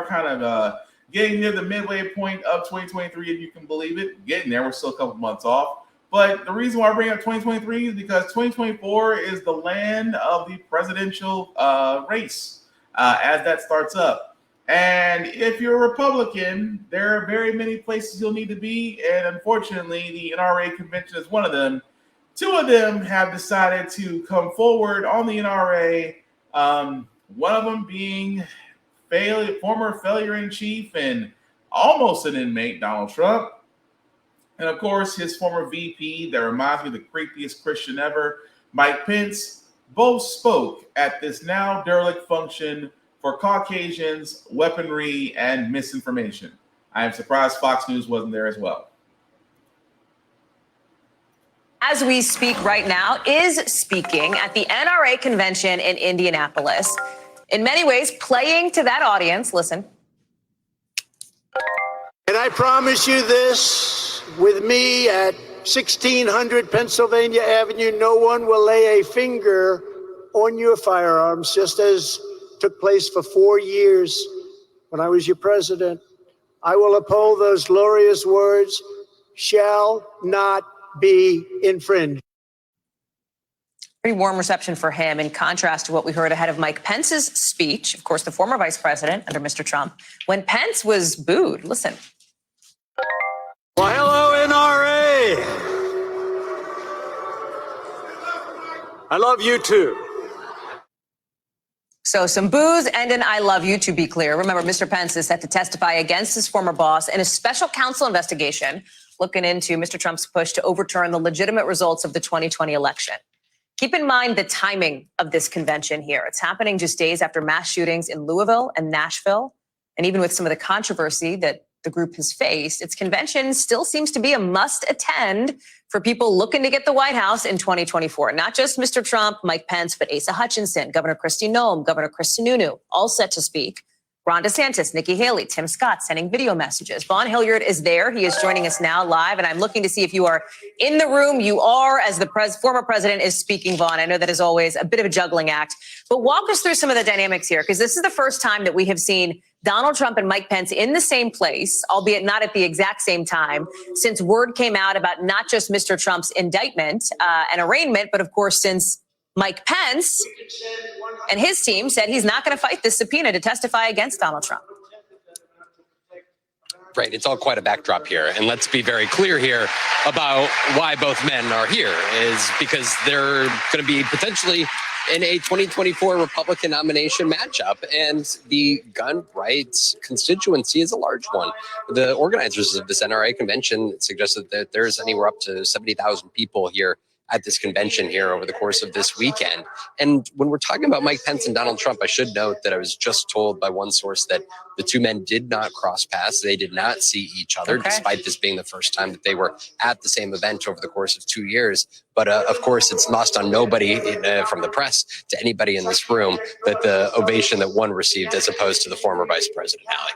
[SPEAKER 2] kind of getting near the midway point of 2023, if you can believe it. Getting there, we're still a couple months off. But the reason why I bring up 2023 is because 2024 is the land of the presidential race as that starts up. And if you're a Republican, there are very many places you'll need to be. And unfortunately, the NRA convention is one of them. Two of them have decided to come forward on the NRA. One of them being former failure-in-chief and almost an inmate, Donald Trump. And of course, his former VP, that reminds me of the creepiest Christian ever, Mike Pence, both spoke at this now derelict function for Caucasians, weaponry, and misinformation. I am surprised Fox News wasn't there as well.
[SPEAKER 18] As we speak right now, is speaking at the NRA convention in Indianapolis. In many ways, playing to that audience. Listen.
[SPEAKER 19] And I promise you this. With me at 1600 Pennsylvania Avenue, no one will lay a finger on your firearms, just as took place for 4 years when I was your president. I will uphold those glorious words, shall not be infringed.
[SPEAKER 18] Pretty warm reception for him in contrast to what we heard ahead of Mike Pence's speech, of course, the former vice president under Mr. Trump, when Pence was booed. Listen.
[SPEAKER 19] Well, hello, NRA. I love you too.
[SPEAKER 18] So some boos and an I love you, to be clear. Remember, Mr. Pence is set to testify against his former boss in a special counsel investigation looking into Mr. Trump's push to overturn the legitimate results of the 2020 election. Keep in mind the timing of this convention here. It's happening just days after mass shootings in Louisville and Nashville. And even with some of the controversy that the group has faced, its convention still seems to be a must attend for people looking to get the White House in 2024. Not just Mr. Trump, Mike Pence, but Asa Hutchinson, Governor Kristi Noem, Governor Chris Sununu, all set to speak. Ron DeSantis, Nikki Haley, Tim Scott sending video messages. Vaughn Hilliard is there. He is joining us now live, and I'm looking to see if you are in the room. You are, as the former president is speaking, Vaughn. I know that is always a bit of a juggling act, but walk us through some of the dynamics here, because this is the first time that we have seen Donald Trump and Mike Pence in the same place, albeit not at the exact same time, since word came out about not just Mr. Trump's indictment and arraignment, but of course, since Mike Pence and his team said he's not going to fight this subpoena to testify against Donald Trump.
[SPEAKER 20] Right. It's all quite a backdrop here. And let's be very clear here about why both men are here is because they're going to be potentially in a 2024 Republican nomination matchup. And the gun rights constituency is a large one. The organizers of this NRA convention suggested that there's anywhere up to 70,000 people here at this convention here over the course of this weekend. And when we're talking about Mike Pence and Donald Trump, I should note that I was just told by one source that the two men did not cross paths. They did not see each other, despite this being the first time that they were at the same event over the course of 2 years. But of course, it's lost on nobody from the press to anybody in this room that the ovation that one received as opposed to the former Vice President, Hallie.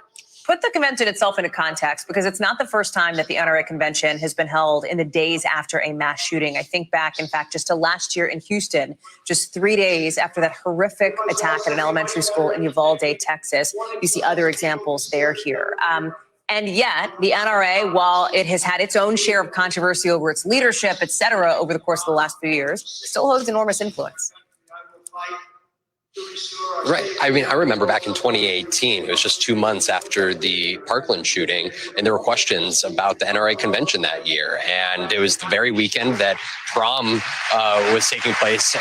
[SPEAKER 18] Put the convention itself into context, because it's not the first time that the NRA convention has been held in the days after a mass shooting. I think back, in fact, just to last year in Houston, just 3 days after that horrific attack at an elementary school in Uvalde, Texas. You see other examples there here. And yet the NRA, while it has had its own share of controversy over its leadership, et cetera, over the course of the last few years, still holds enormous influence.
[SPEAKER 20] Right. I mean, I remember back in 2018, it was just 2 months after the Parkland shooting, and there were questions about the NRA convention that year. And it was the very weekend that prom was taking place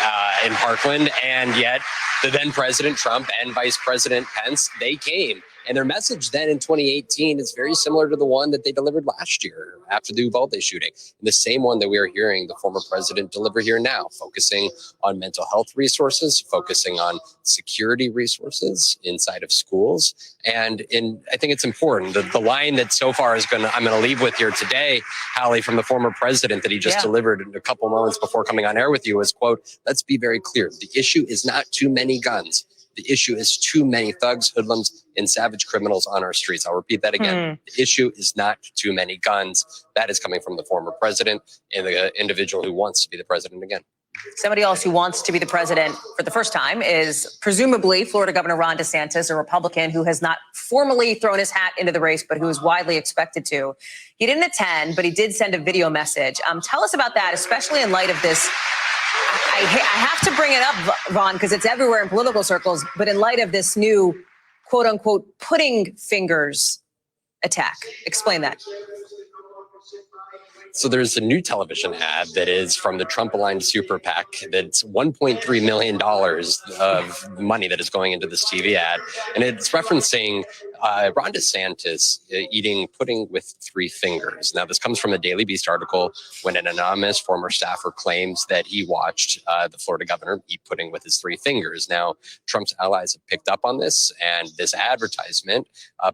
[SPEAKER 20] in Parkland. And yet the then President Trump and Vice President Pence, they came. And their message then in 2018 is very similar to the one that they delivered last year after the Uvalde shooting. And the same one that we are hearing the former president deliver here now, focusing on mental health resources, focusing on security resources inside of schools. And I think it's important. The line that so far I'm going to leave with here today, Hallie, from the former president that he just delivered a couple moments before coming on air with you was, quote, "Let's be very clear. The issue is not too many guns. The issue is too many thugs, hoodlums, and savage criminals on our streets." I'll repeat that again. The issue is not too many guns. That is coming from the former president and the individual who wants to be the president again.
[SPEAKER 18] Somebody else who wants to be the president for the first time is presumably Florida Governor Ron DeSantis, a Republican who has not formally thrown his hat into the race, but who is widely expected to. He didn't attend, but he did send a video message. Tell us about that, especially in light of this. I have to bring it up, Ron, because it's everywhere in political circles, but in light of this new, quote unquote, putting fingers attack. Explain that.
[SPEAKER 20] So there's a new television ad that is from the Trump-aligned super PAC that's $1.3 million of money that is going into this TV ad. And it's referencing Ron DeSantis eating pudding with 3 fingers. Now, this comes from a Daily Beast article when an anonymous former staffer claims that he watched the Florida governor eat pudding with his 3 fingers. Now, Trump's allies have picked up on this, and this advertisement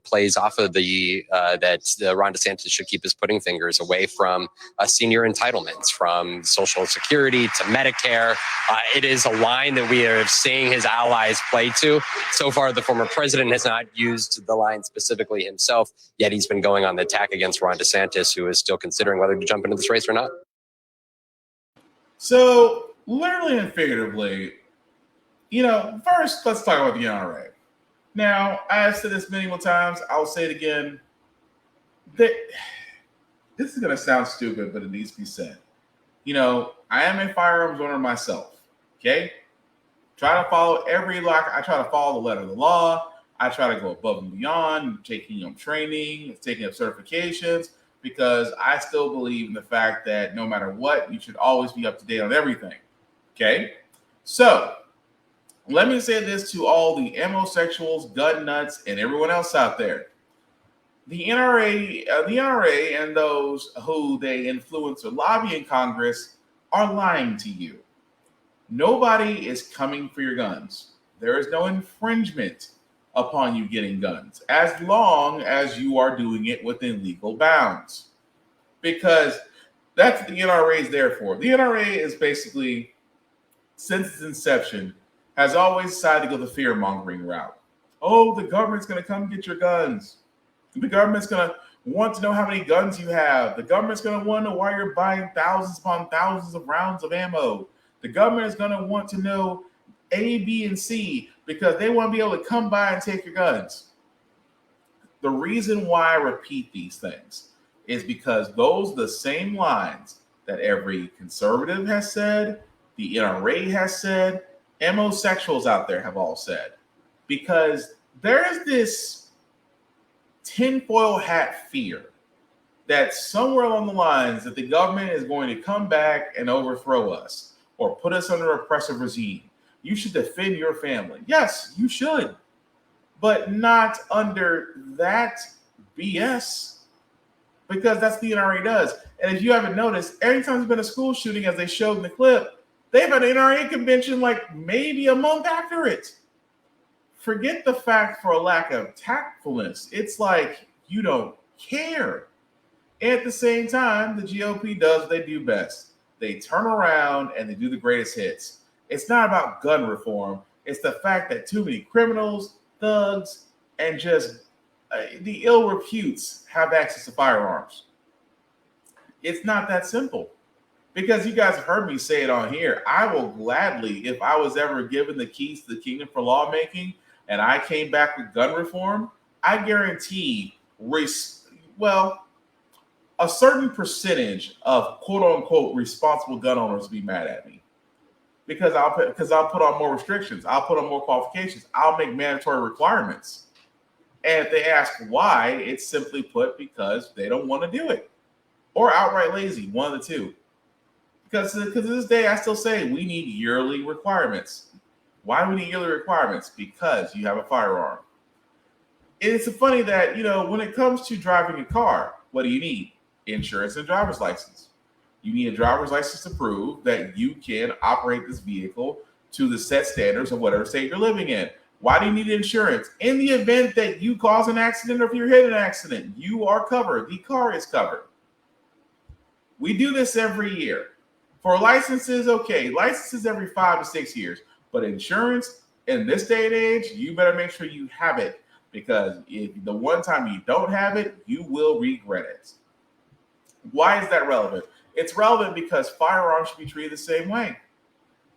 [SPEAKER 20] plays off of that Ron DeSantis should keep his pudding fingers away from senior entitlements, from Social Security to Medicare. It is a line that we are seeing his allies play to. So far, the former president has not used the line specifically himself, yet he's been going on the attack against Ron DeSantis, who is still considering whether to jump into this race or not.
[SPEAKER 2] So, literally and figuratively, first, let's talk about the NRA. Now, I've said this many more times. I'll say it again. This is going to sound stupid, but it needs to be said. I am a firearms owner myself. Okay? Try to follow I try to follow the letter of the law. I try to go above and beyond, taking training, taking up certifications, because I still believe in the fact that no matter what, you should always be up to date on everything. Okay? So, let me say this to all the homosexuals, gun nuts, and everyone else out there. The NRA and those who they influence or lobby in Congress are lying to you. Nobody is coming for your guns. There is no infringement upon you getting guns, as long as you are doing it within legal bounds. Because that's what the NRA is there for. The NRA is basically, since its inception, has always decided to go the fear-mongering route. Oh, the government's going to come get your guns. The government's going to want to know how many guns you have. The government's going to want to know why you're buying thousands upon thousands of rounds of ammo. The government is going to want to know A, B, and C, because they want to be able to come by and take your guns. The reason why I repeat these things is because those are the same lines that every conservative has said, the NRA has said, homosexuals out there have all said. Because there is this tinfoil hat fear that somewhere along the lines that the government is going to come back and overthrow us or put us under oppressive regime. You should defend your family. Yes, you should, but not under that BS, because that's the NRA does. And if you haven't noticed, every time there's been a school shooting, as they showed in the clip, they've had an NRA convention like maybe a month after it. Forget the fact for a lack of tactfulness. It's like you don't care. At the same time, the GOP does what they do best. They turn around and they do the greatest hits. It's not about gun reform. It's the fact that too many criminals, thugs, and just the ill reputes have access to firearms. It's not that simple. Because you guys heard me say it on here, I will gladly, if I was ever given the keys to the kingdom for lawmaking and I came back with gun reform, I guarantee, a certain percentage of quote unquote responsible gun owners will be mad at me. Because I'll put on more restrictions, I'll put on more qualifications, I'll make mandatory requirements. And if they ask why, it's simply put because they don't want to do it. Or outright lazy, one of the two. Because to this day, I still say we need yearly requirements. Why do we need yearly requirements? Because you have a firearm. It's funny that, when it comes to driving a car, what do you need? Insurance and driver's license. You need a driver's license to prove that you can operate this vehicle to the set standards of whatever state you're living in. Why do you need insurance? In the event that you cause an accident or if you're hit an accident, you are covered. The car is covered. We do this every year. For licenses, okay, licenses every 5 to 6 years. But insurance, in this day and age, you better make sure you have it. Because if the one time you don't have it, you will regret it. Why is that relevant? It's relevant because firearms should be treated the same way.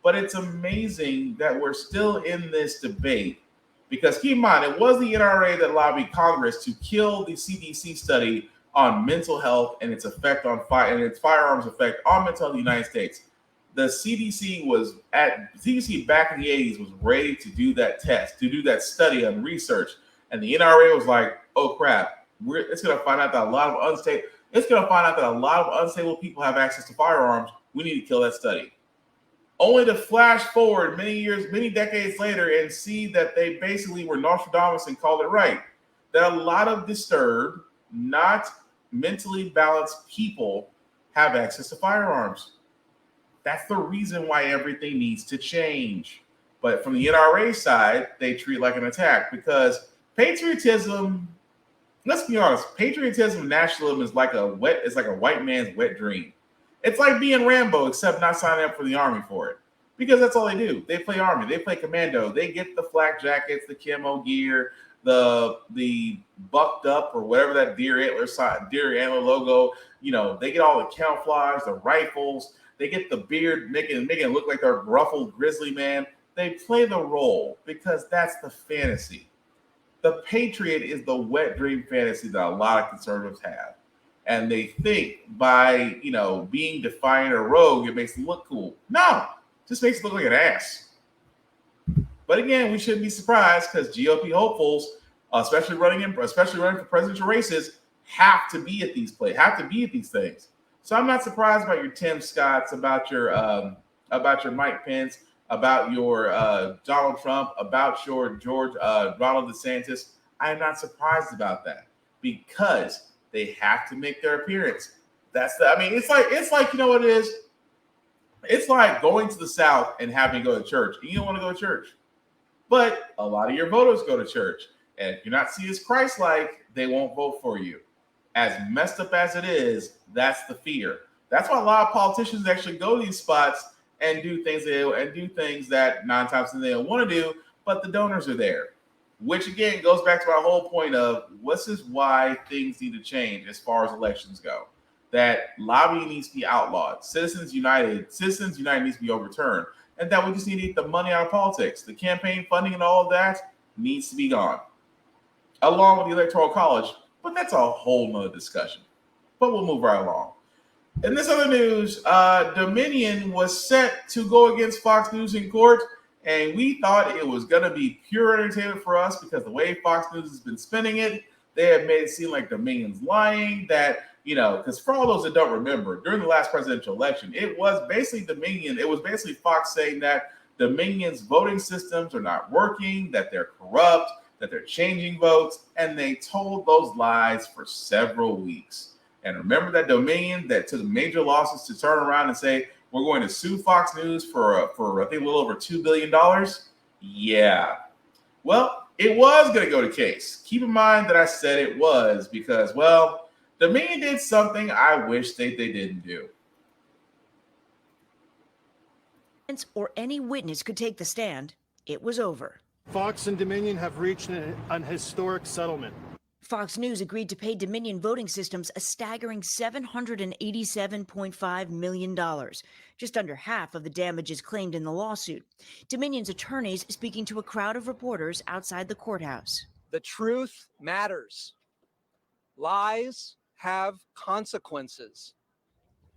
[SPEAKER 2] But it's amazing that we're still in this debate. Because keep in mind, it was the NRA that lobbied Congress to kill the CDC study on mental health and its effect on its firearms effect on mental health in the United States. The CDC back in the 80s was ready to do that test, to do that study on research. And the NRA was like, oh crap, it's going to find out that a lot of unstable people have access to firearms. We need to kill that study. Only to flash forward many decades later and see that they basically were Nostradamus and called it right. That a lot of disturbed, not mentally balanced people have access to firearms. That's the reason why everything needs to change. But from the NRA side, they treat it like an attack because patriotism, let's be honest, patriotism, nationalism is like a white man's wet dream. It's like being Rambo, except not signing up for the army for it. Because that's all they do. They play army, they play commando, they get the flak jackets, the camo gear, the bucked up or whatever that deer antler logo, they get all the camouflage, the rifles, they get the beard, making it look like they're a ruffled grizzly man. They play the role because that's the fantasy. The patriot is the wet dream fantasy that a lot of conservatives have. And they think by, being defiant or rogue, it makes them look cool. No, it just makes it look like an ass. But again, we shouldn't be surprised because GOP hopefuls, especially running for presidential races, have to be at these things. So I'm not surprised about your Tim Scotts, about your Mike Pence, about your Donald Trump, about your Ronald DeSantis. I am not surprised about that because they have to make their appearance. It's like you know what it is? It's like going to the South and having to go to church. And you don't want to go to church. But a lot of your voters go to church. And if you're not seen as Christ-like, they won't vote for you. As messed up as it is, that's the fear. That's why a lot of politicians actually go to these spots and do things that 9 times they don't want to do, but the donors are there. Which again goes back to our whole point of this is why things need to change as far as elections go. That lobbying needs to be outlawed. Citizens United needs to be overturned. And that we just need to get the money out of politics. The campaign funding and all of that needs to be gone. Along with the Electoral College, but that's a whole nother discussion. But we'll move right along. In this other news, Dominion was set to go against Fox News in court, and we thought it was going to be pure entertainment for us because the way Fox News has been spinning it, they have made it seem like Dominion's lying, that, because for all those that don't remember, during the last presidential election, it was basically Fox saying that Dominion's voting systems are not working, that they're corrupt, that they're changing votes, and they told those lies for several weeks. And remember that Dominion that took major losses to turn around and say, we're going to sue Fox News for I think a little over $2 billion? Yeah. Well, it was going to go to case. Keep in mind that I said it was because, well, Dominion did something I wish they didn't do.
[SPEAKER 21] Or any witness could take the stand, it was over.
[SPEAKER 22] Fox and Dominion have reached an historic settlement.
[SPEAKER 21] Fox News agreed to pay Dominion Voting Systems a staggering $787.5 million, just under half of the damages claimed in the lawsuit. Dominion's attorneys speaking to a crowd of reporters outside the courthouse.
[SPEAKER 23] The truth matters. Lies have consequences.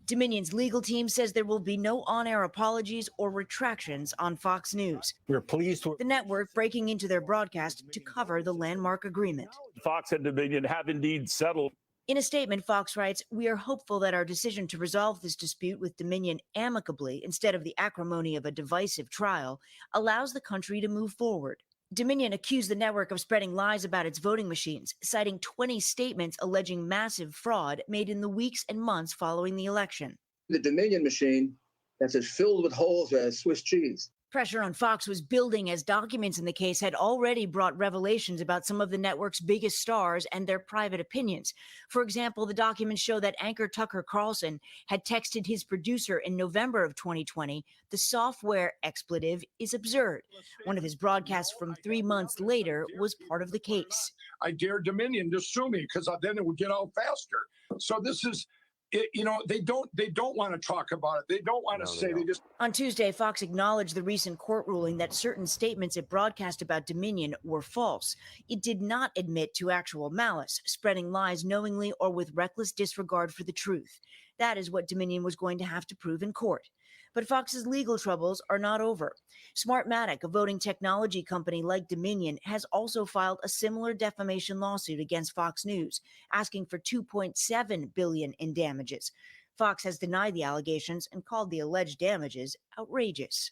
[SPEAKER 21] Dominion's legal team says there will be no on-air apologies or retractions on Fox News.
[SPEAKER 24] We're pleased with
[SPEAKER 21] the network breaking into their broadcast to cover the landmark agreement.
[SPEAKER 24] Fox and Dominion have indeed settled.
[SPEAKER 21] In a statement, Fox writes, "We are hopeful that our decision to resolve this dispute with Dominion amicably instead of the acrimony of a divisive trial allows the country to move forward." Dominion accused the network of spreading lies about its voting machines, citing 20 statements alleging massive fraud made in the weeks and months following the election.
[SPEAKER 25] The Dominion machine that's as filled with holes as Swiss cheese.
[SPEAKER 21] Pressure on Fox was building as documents in the case had already brought revelations about some of the network's biggest stars and their private opinions. For example, the documents show that anchor Tucker Carlson had texted his producer in November of 2020, "The software expletive is absurd." One of his broadcasts from 3 months later was part of the case.
[SPEAKER 26] I dare Dominion to sue me because then it would get out faster. So this is... they don't want to talk about it. They don't want to say. They just.
[SPEAKER 21] On Tuesday, Fox acknowledged the recent court ruling that certain statements it broadcast about Dominion were false. It did not admit to actual malice, spreading lies knowingly or with reckless disregard for the truth. That is what Dominion was going to have to prove in court. But Fox's legal troubles are not over. Smartmatic, a voting technology company like Dominion, has also filed a similar defamation lawsuit against Fox News, asking for $2.7 billion in damages. Fox has denied the allegations and called the alleged damages outrageous.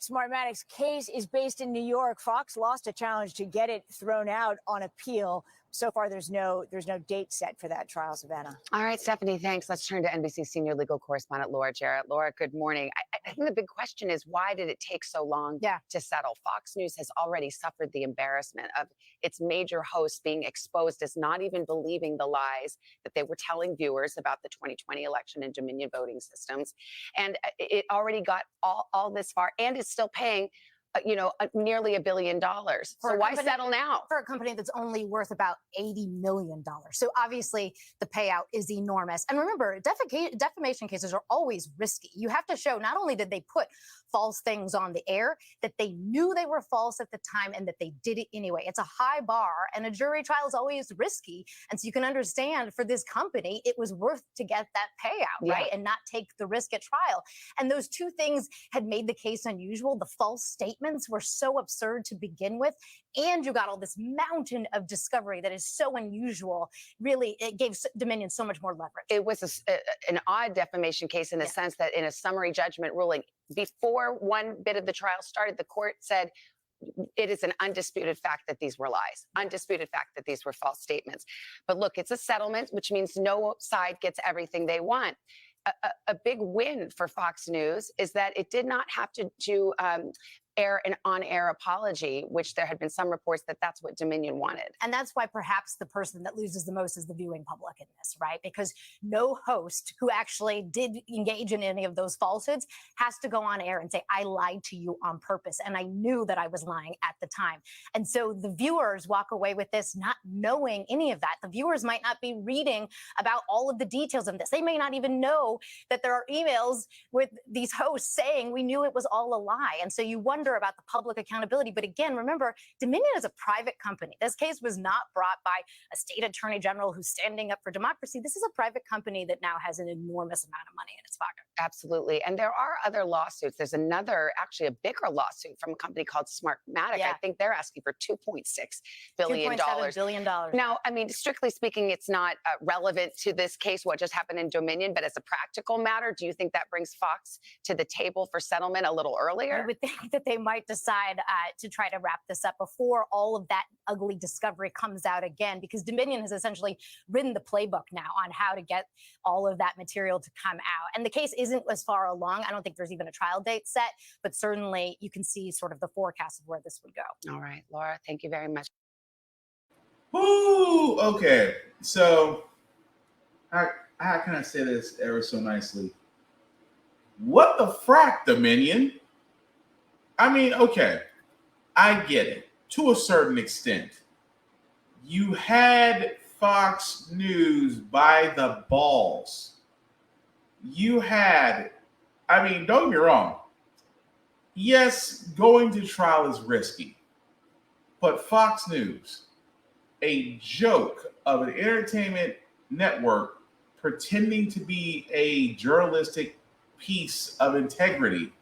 [SPEAKER 21] Smartmatic's case is based in New York. Fox lost a challenge to get it thrown out on appeal. So far, there's no date set for that trial, Savannah.
[SPEAKER 27] All right, Stephanie, thanks. Let's turn to NBC senior legal correspondent Laura Jarrett. Laura, good morning. I think the big question is, why did it take so long to settle? Fox News has already suffered the embarrassment of its major hosts being exposed as not even believing the lies that they were telling viewers about the 2020 election and Dominion voting systems. And it already got all this far and is still paying nearly $1 billion. So why settle now?
[SPEAKER 28] For a company that's only worth about $80 million. So obviously the payout is enormous. And remember, defamation cases are always risky. You have to show not only did they put false things on the air, that they knew they were false at the time and that they did it anyway. It's a high bar, and a jury trial is always risky. And so you can understand for this company, it was worth to get that payout, right? And not take the risk at trial. And those two things had made the case unusual. The false statements were so absurd to begin with, and you got all this mountain of discovery that is so unusual. Really, it gave Dominion so much more leverage.
[SPEAKER 27] It was an odd defamation case in the sense that in a summary judgment ruling, before one bit of the trial started, the court said it is an undisputed fact that these were lies, undisputed fact that these were false statements. But look, it's a settlement, which means no side gets everything they want. A big win for Fox News is that it did not have to do air an on-air apology, which there had been some reports that that's what Dominion wanted.
[SPEAKER 28] And that's why perhaps the person that loses the most is the viewing public in this, right? Because no host who actually did engage in any of those falsehoods has to go on air and say, I lied to you on purpose, and I knew that I was lying at the time. And so the viewers walk away with this not knowing any of that. The viewers might not be reading about all of the details of this. They may not even know that there are emails with these hosts saying we knew it was all a lie. And so you wonder about the public accountability. But again, remember, Dominion is a private company. This case was not brought by a state attorney general who's standing up for democracy. This is a private company that now has an enormous amount of money in its pocket.
[SPEAKER 27] Absolutely. And there are other lawsuits. There's another, actually a bigger lawsuit from a company called Smartmatic. I think they're asking for $2.6 billion.
[SPEAKER 28] $2.7 billion.
[SPEAKER 27] Now, I mean, strictly speaking, it's not relevant to this case, what just happened in Dominion, but as a practical matter, do you think that brings Fox to the table for settlement a little earlier?
[SPEAKER 28] I would think that they they might decide to try to wrap this up before all of that ugly discovery comes out again, because Dominion has essentially written the playbook now on how to get all of that material to come out. And the case isn't as far along. I don't think there's even a trial date set, but certainly you can see sort of the forecast of where this would go.
[SPEAKER 27] All right, Laura, thank you very much.
[SPEAKER 2] Ooh, okay. So, how can I say this ever so nicely? What the frack, Dominion? I mean, okay, I get it to a certain extent. You had Fox News by the balls. You had, I mean, don't get me wrong. Yes, going to trial is risky, but Fox News, a joke of an entertainment network pretending to be a journalistic piece of integrity,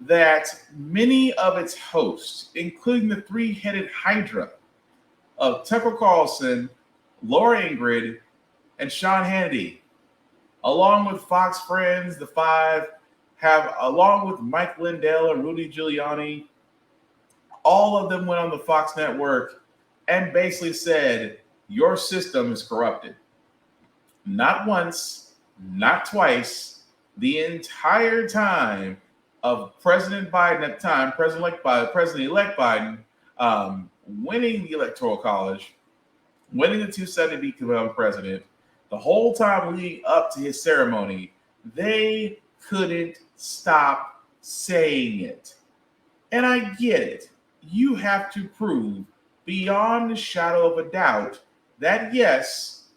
[SPEAKER 2] that many of its hosts, including the three-headed hydra of Tucker Carlson, Laura Ingrid, and Sean Hannity, along with Fox Friends, the Five, along with Mike Lindell and Rudy Giuliani, all of them went on the Fox network and basically said, your system is corrupted. Not once, not twice, the entire time of President Biden at the time, President-elect Biden, winning the Electoral College, winning the 270 to become president, the whole time leading up to his ceremony, they couldn't stop saying it. And I get it. You have to prove beyond the shadow of a doubt that yes,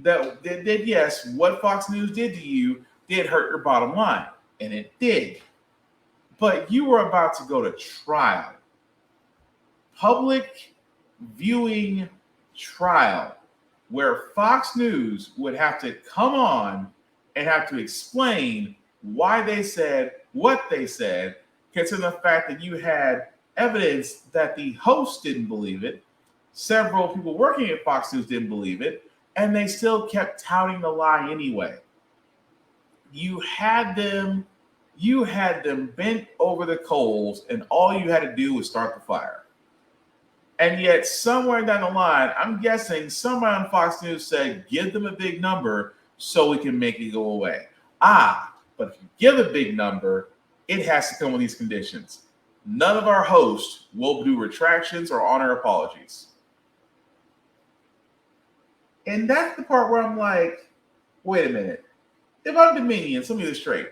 [SPEAKER 2] what Fox News did to you did hurt your bottom line. And it did. But you were about to go to trial. Public viewing trial, where Fox News would have to come on and have to explain why they said what they said, considering the fact that you had evidence that the host didn't believe it, several people working at Fox News didn't believe it, and they still kept touting the lie anyway. You had them bent over the coals, and all you had to do was start the fire. And yet, somewhere down the line, I'm guessing somebody on Fox News said, give them a big number so we can make it go away. But if you give a big number, it has to come with these conditions. None of our hosts will do retractions or honor apologies. And that's the part where I'm like, wait a minute. If I'm Dominion, let me get this straight.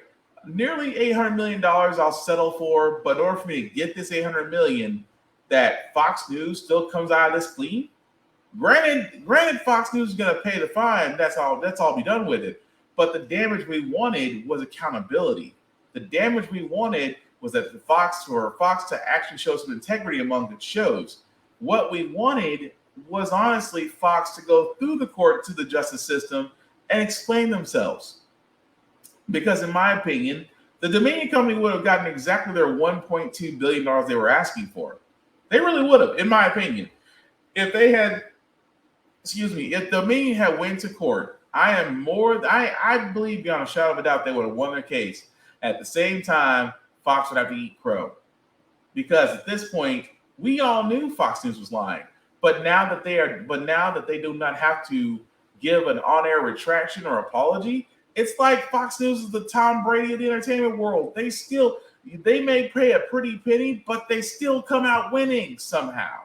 [SPEAKER 2] Nearly $800 million I'll settle for, but in order for me to get this $800 million, that Fox News still comes out of this clean. Granted, Fox News is going to pay the fine. That's all be done with it. But the damage we wanted was accountability. The damage we wanted was that Fox to actually show some integrity among its shows. What we wanted was honestly Fox to go through the court to the justice system and explain themselves. Because in my opinion, the Dominion company would have gotten exactly their $1.2 billion they were asking for. They really would have, in my opinion. If Dominion had went to court, I believe beyond a shadow of a doubt they would have won their case. At the same time, Fox would have to eat crow. Because at this point, we all knew Fox News was lying. But now that they do not have to give an on-air retraction or apology, it's like Fox News is the Tom Brady of the entertainment world. They may pay a pretty penny, but they still come out winning somehow.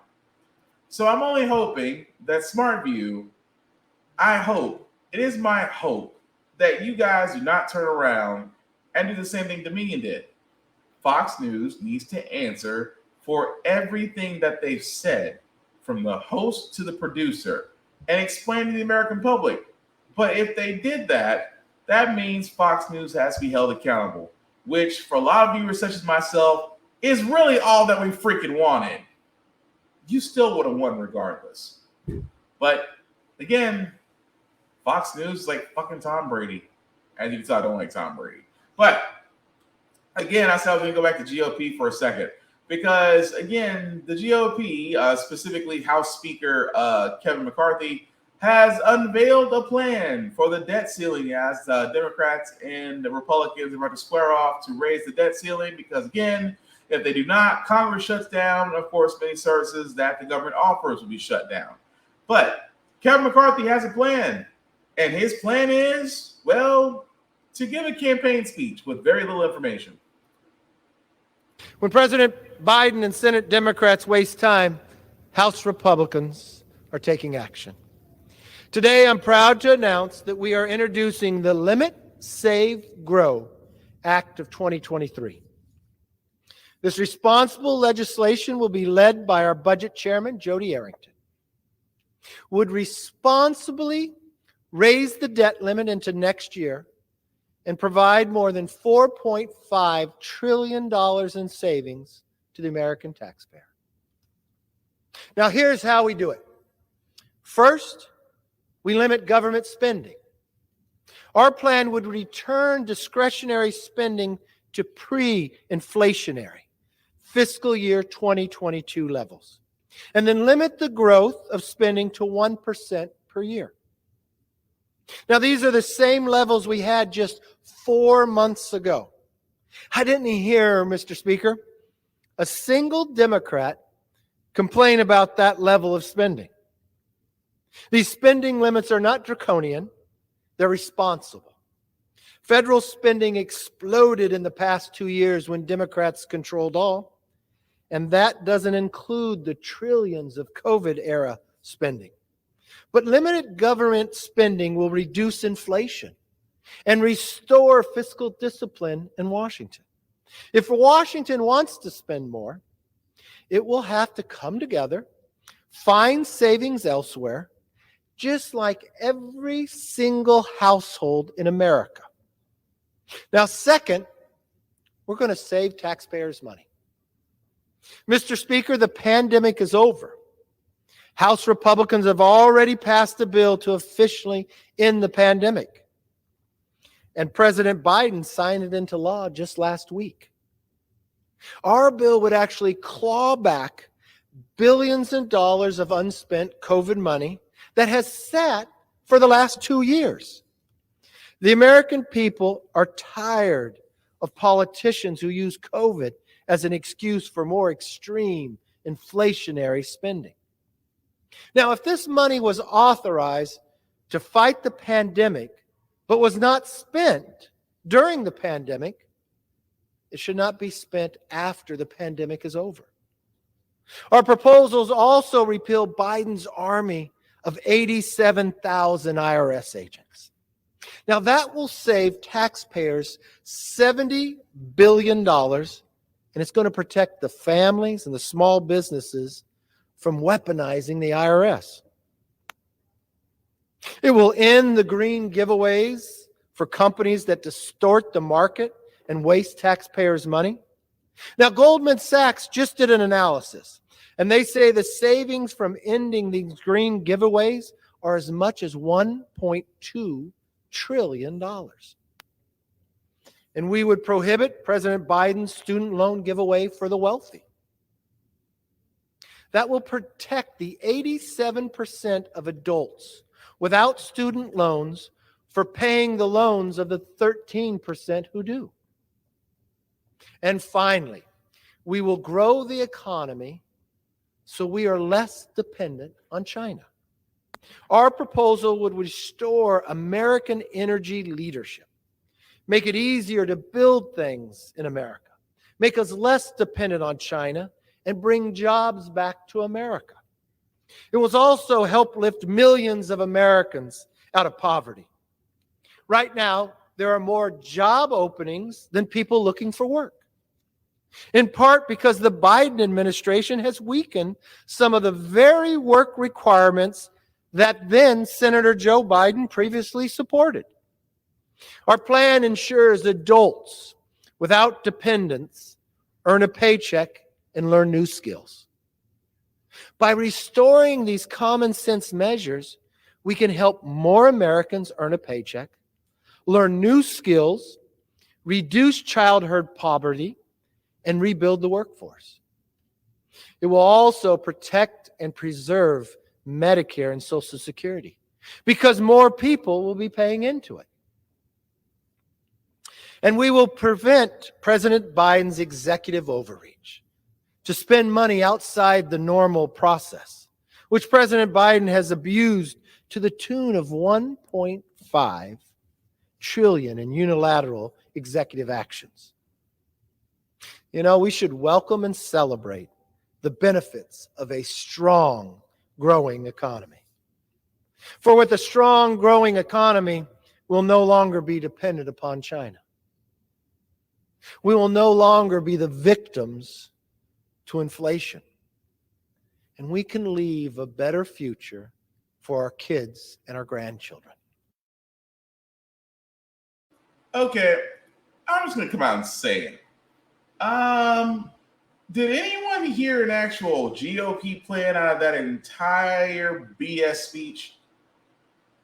[SPEAKER 2] So I'm only hoping that SmartView, it is my hope that you guys do not turn around and do the same thing Dominion did. Fox News needs to answer for everything that they've said, from the host to the producer, and explain to the American public. But if they did that, that means Fox News has to be held accountable, which for a lot of viewers such as myself is really all that we freaking wanted. You still would have won regardless. But again, Fox News is like fucking Tom Brady. As you can tell, I don't like Tom Brady. But again, I said I was going to go back to GOP for a second. Because again, the GOP, specifically House Speaker Kevin McCarthy, has unveiled a plan for the debt ceiling as Democrats and the Republicans are about to square off to raise the debt ceiling because, again, if they do not, Congress shuts down. Of course, many services that the government offers will be shut down. But Kevin McCarthy has a plan, and his plan is, well, to give a campaign speech with very little information.
[SPEAKER 1] When President Biden and Senate Democrats waste time, House Republicans are taking action. Today, I'm proud to announce that we are introducing the Limit, Save, Grow Act of 2023. This responsible legislation will be led by our budget chairman, Jody Arrington. Would responsibly raise the debt limit into next year and provide more than $4.5 trillion in savings to the American taxpayer. Now, here's how we do it. First, we limit government spending. Our plan would return discretionary spending to pre-inflationary fiscal year 2022 levels, and then limit the growth of spending to 1% per year. Now, these are the same levels we had just 4 months ago. I didn't hear, Mr. Speaker, a single Democrat complain about that level of spending. These spending limits are not draconian, they're responsible. Federal spending exploded in the past 2 years when Democrats controlled all, and that doesn't include the trillions of COVID-era spending. But limited government spending will reduce inflation and restore fiscal discipline in Washington. If Washington wants to spend more, it will have to come together, find savings elsewhere, just like every single household in America. Now, second, we're going to save taxpayers money. Mr. Speaker, the pandemic is over. House Republicans have already passed a bill to officially end the pandemic. And President Biden signed it into law just last week. Our bill would actually claw back billions of dollars of unspent COVID money that has sat for the last 2 years. The American people are tired of politicians who use COVID as an excuse for more extreme inflationary spending. Now, if this money was authorized to fight the pandemic, but was not spent during the pandemic, it should not be spent after the pandemic is over. Our proposals also repeal Biden's army of 87,000 IRS agents. Now, that will save taxpayers $70 billion, and it's going to protect the families and the small businesses from weaponizing the IRS. It will end the green giveaways for companies that distort the market and waste taxpayers' money. Now, Goldman Sachs just did an analysis, and they say the savings from ending these green giveaways are as much as $1.2 trillion. And we would prohibit President Biden's student loan giveaway for the wealthy. That will protect the 87% of adults without student loans for paying the loans of the 13% who do. And finally, we will grow the economy so we are less dependent on China. Our proposal would restore American energy leadership, make it easier to build things in America, make us less dependent on China, and bring jobs back to America. It will also help lift millions of Americans out of poverty. Right now, there are more job openings than people looking for work, in part because the Biden administration has weakened some of the very work requirements that then Senator Joe Biden previously supported. Our plan ensures adults without dependents earn a paycheck and learn new skills. By restoring these common sense measures, we can help more Americans earn a paycheck, learn new skills, reduce childhood poverty, and rebuild the workforce. It will also protect and preserve Medicare and Social Security. because more people will be paying into it. And we will prevent President Biden's executive overreach to spend money outside the normal process, which President Biden has abused to the tune of $1.5 trillion in unilateral executive actions. You know, we should welcome and celebrate the benefits of a strong, growing economy. For with a strong, growing economy, we'll no longer be dependent upon China. We will no longer be the victims to inflation. And we can leave a better future for our kids and our grandchildren.
[SPEAKER 2] Okay, I'm just going to come out and say it. Did anyone hear an actual GOP plan out of that entire BS speech?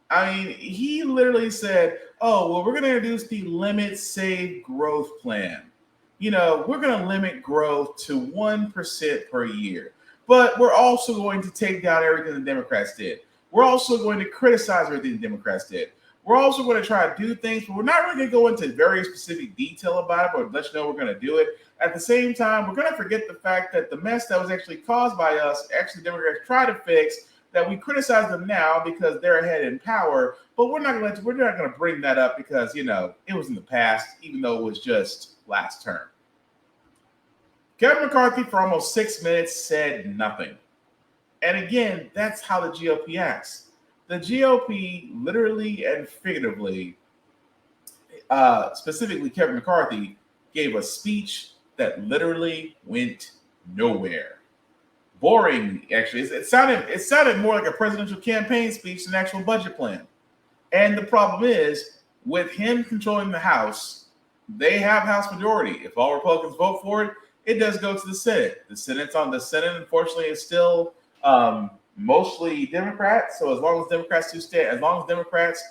[SPEAKER 2] I mean, he literally said, oh, well, we're going to introduce the Limit Save Growth Plan. You know, we're going to limit growth to 1% per year. But we're also going to take down everything the Democrats did. We're also going to criticize everything the Democrats did. We're also going to try to do things, but we're not really going to go into very specific detail about it, but let you know we're going to do it. At the same time, we're going to forget the fact that the mess that was actually caused by us, actually Democrats try to fix, that we criticize them now because they're ahead in power, but we're not going to bring that up because, you know, it was in the past, even though it was just last term. Kevin McCarthy, for almost 6 minutes, said nothing. And again, that's how the GOP acts. The GOP, literally and figuratively, specifically Kevin McCarthy, gave a speech that literally went nowhere. Boring, actually. It sounded more like a presidential campaign speech than an actual budget plan. And the problem is, with him controlling the House, they have House majority. If all Republicans vote for it, it does go to the Senate. The Senate, unfortunately, is still mostly Democrats. So as long as Democrats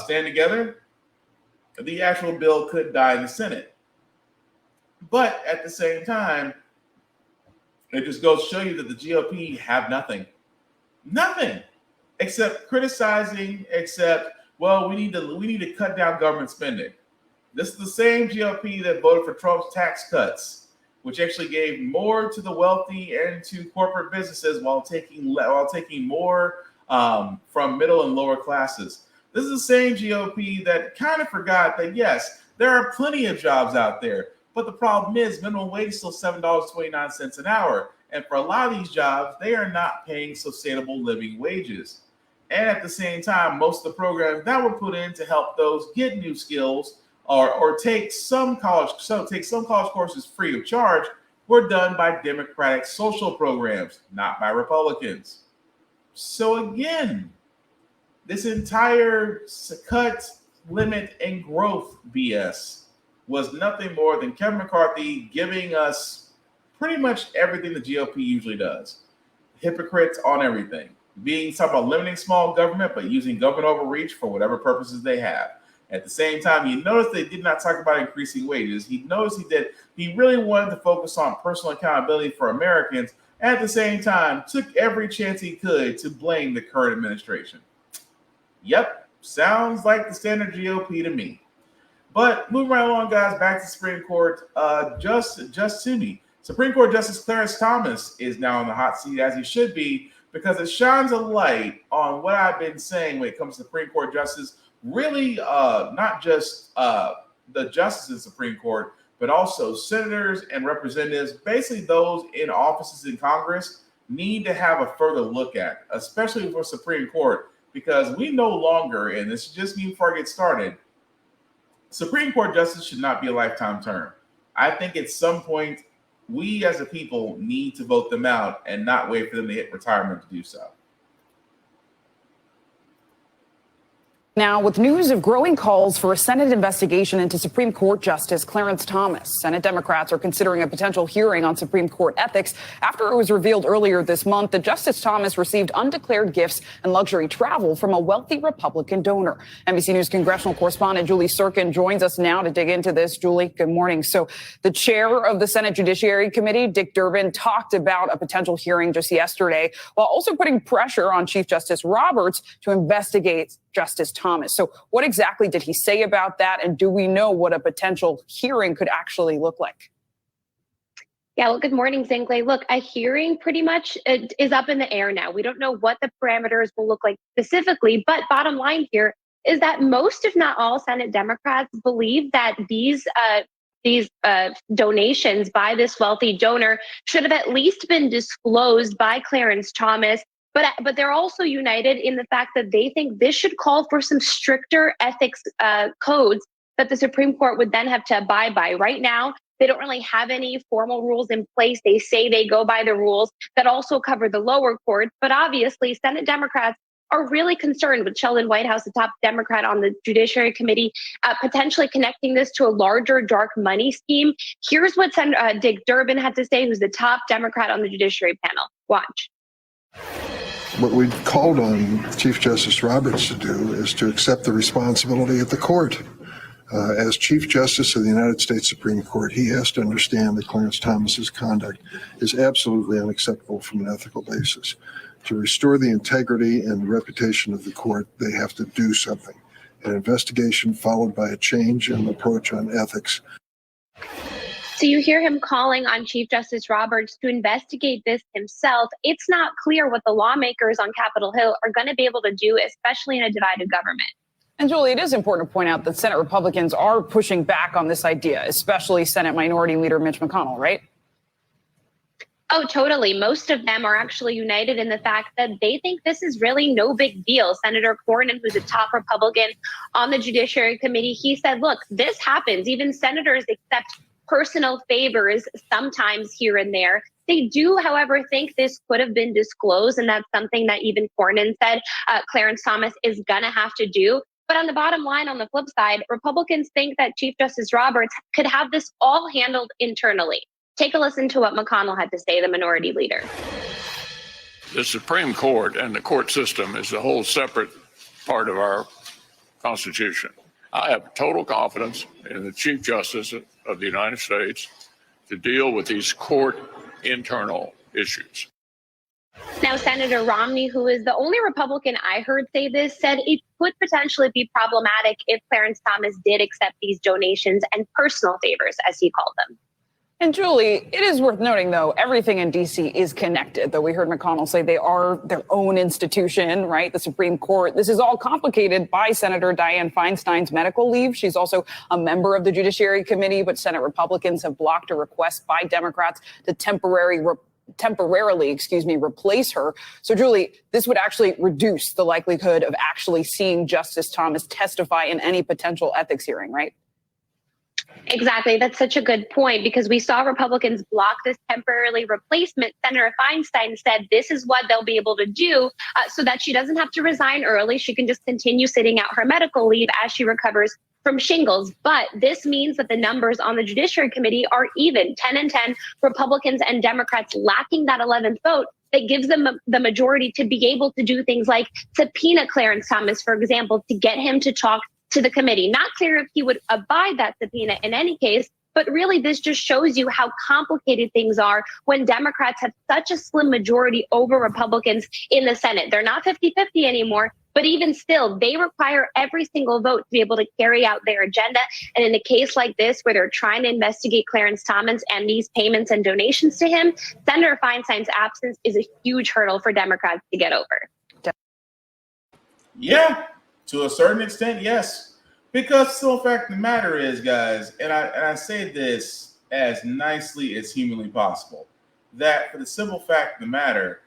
[SPEAKER 2] stand together, the actual bill could die in the Senate. But at the same time, it just goes to show you that the GOP have nothing except criticizing, well, we need to cut down government spending. This is the same GOP that voted for Trump's tax cuts, which actually gave more to the wealthy and to corporate businesses while taking more from middle and lower classes. This is the same GOP that kind of forgot that, yes, there are plenty of jobs out there, but the problem is minimum wage is still $7.29 an hour. And for a lot of these jobs, they are not paying sustainable living wages. And at the same time, most of the programs that were put in to help those get new skills or take some college courses free of charge were done by Democratic social programs, not by Republicans. So again, this entire cut, limit, and growth BS was nothing more than Kevin McCarthy giving us pretty much everything the GOP usually does. Hypocrites on everything. Talking about limiting small government, but using government overreach for whatever purposes they have. At the same time, you notice they did not talk about increasing wages. He really wanted to focus on personal accountability for Americans. And at the same time, took every chance he could to blame the current administration. Yep, sounds like the standard GOP to me. But moving right along, guys, back to Supreme Court. Supreme Court Justice Clarence Thomas is now in the hot seat, as he should be, because it shines a light on what I've been saying when it comes to Supreme Court justice. Really, not just the justices of the Supreme Court, but also senators and representatives, basically those in offices in Congress, need to have a further look at, especially for Supreme Court, because we no longer, and this is just me before I get started, Supreme Court justice should not be a lifetime term. I think at some point, we as a people need to vote them out and not wait for them to hit retirement to do so.
[SPEAKER 3] Now, with news of growing calls for a Senate investigation into Supreme Court Justice Clarence Thomas, Senate Democrats are considering a potential hearing on Supreme Court ethics after it was revealed earlier this month that Justice Thomas received undeclared gifts and luxury travel from a wealthy Republican donor. NBC News congressional correspondent Julie Sirkin joins us now to dig into this. Julie, good morning. So the chair of the Senate Judiciary Committee, Dick Durbin, talked about a potential hearing just yesterday, while also putting pressure on Chief Justice Roberts to investigate Justice Thomas. So what exactly did he say about that? And do we know what a potential hearing could actually look like?
[SPEAKER 4] Yeah, well, good morning, Zingley. Look, a hearing pretty much is up in the air now. We don't know what the parameters will look like specifically, but bottom line here is that most, if not all, Senate Democrats believe that these donations by this wealthy donor should have at least been disclosed by Clarence Thomas. But they're also united in the fact that they think this should call for some stricter ethics codes that the Supreme Court would then have to abide by. Right now, they don't really have any formal rules in place. They say they go by the rules that also cover the lower courts. But obviously, Senate Democrats are really concerned with Sheldon Whitehouse, the top Democrat on the Judiciary Committee, potentially connecting this to a larger dark money scheme. Here's what Senator Dick Durbin had to say, who's the top Democrat on the Judiciary panel. Watch.
[SPEAKER 5] What we called on Chief Justice Roberts to do is to accept the responsibility at the court. As Chief Justice of the United States Supreme Court, he has to understand that Clarence Thomas's conduct is absolutely unacceptable from an ethical basis. To restore the integrity and the reputation of the court, they have to do something. An investigation followed by a change in approach on ethics.
[SPEAKER 4] So you hear him calling on Chief Justice Roberts to investigate this himself. It's not clear what the lawmakers on Capitol Hill are going to be able to do, especially in a divided government.
[SPEAKER 3] And Julie, it is important to point out that Senate Republicans are pushing back on this idea, especially Senate Minority Leader Mitch McConnell, right?
[SPEAKER 4] Oh, totally. Most of them are actually united in the fact that they think this is really no big deal. Senator Cornyn, who's a top Republican on the Judiciary Committee, he said, look, this happens. Even senators accept personal favors sometimes here and there. They do, however, think this could have been disclosed, and that's something that even Cornyn said Clarence Thomas is going to have to do. But on the bottom line, on the flip side, Republicans think that Chief Justice Roberts could have this all handled internally. Take a listen to what McConnell had to say, the minority leader.
[SPEAKER 6] The Supreme Court and the court system is a whole separate part of our Constitution. I have total confidence in the Chief Justice of the United States to deal with these court internal issues.
[SPEAKER 4] Now, Senator Romney, who is the only Republican I heard say this, said it could potentially be problematic if Clarence Thomas did accept these donations and personal favors, as he called them.
[SPEAKER 3] And Julie, it is worth noting, though, everything in D.C. is connected, though we heard McConnell say they are their own institution, right? The Supreme Court. This is all complicated by Senator Dianne Feinstein's medical leave. She's also a member of the Judiciary Committee, but Senate Republicans have blocked a request by Democrats to temporarily replace her. So, Julie, this would actually reduce the likelihood of actually seeing Justice Thomas testify in any potential ethics hearing, right?
[SPEAKER 4] Exactly. That's such a good point, because we saw Republicans block this temporarily replacement. Senator Feinstein said this is what they'll be able to do so that she doesn't have to resign early. She can just continue sitting out her medical leave as she recovers from shingles. But this means that the numbers on the Judiciary Committee are even 10-10, Republicans and Democrats lacking that 11th vote that gives them the majority to be able to do things like subpoena Clarence Thomas, for example, to get him to talk to the committee. Not clear if he would abide that subpoena in any case, but really this just shows you how complicated things are when Democrats have such a slim majority over Republicans in the Senate. They're not 50-50 anymore, but even still, they require every single vote to be able to carry out their agenda. And in a case like this, where they're trying to investigate Clarence Thomas and these payments and donations to him, Senator Feinstein's absence is a huge hurdle for Democrats to get over.
[SPEAKER 2] Yeah. To a certain extent, yes. Because the simple fact of the matter is, guys, and I say this as nicely as humanly possible, that for the simple fact of the matter,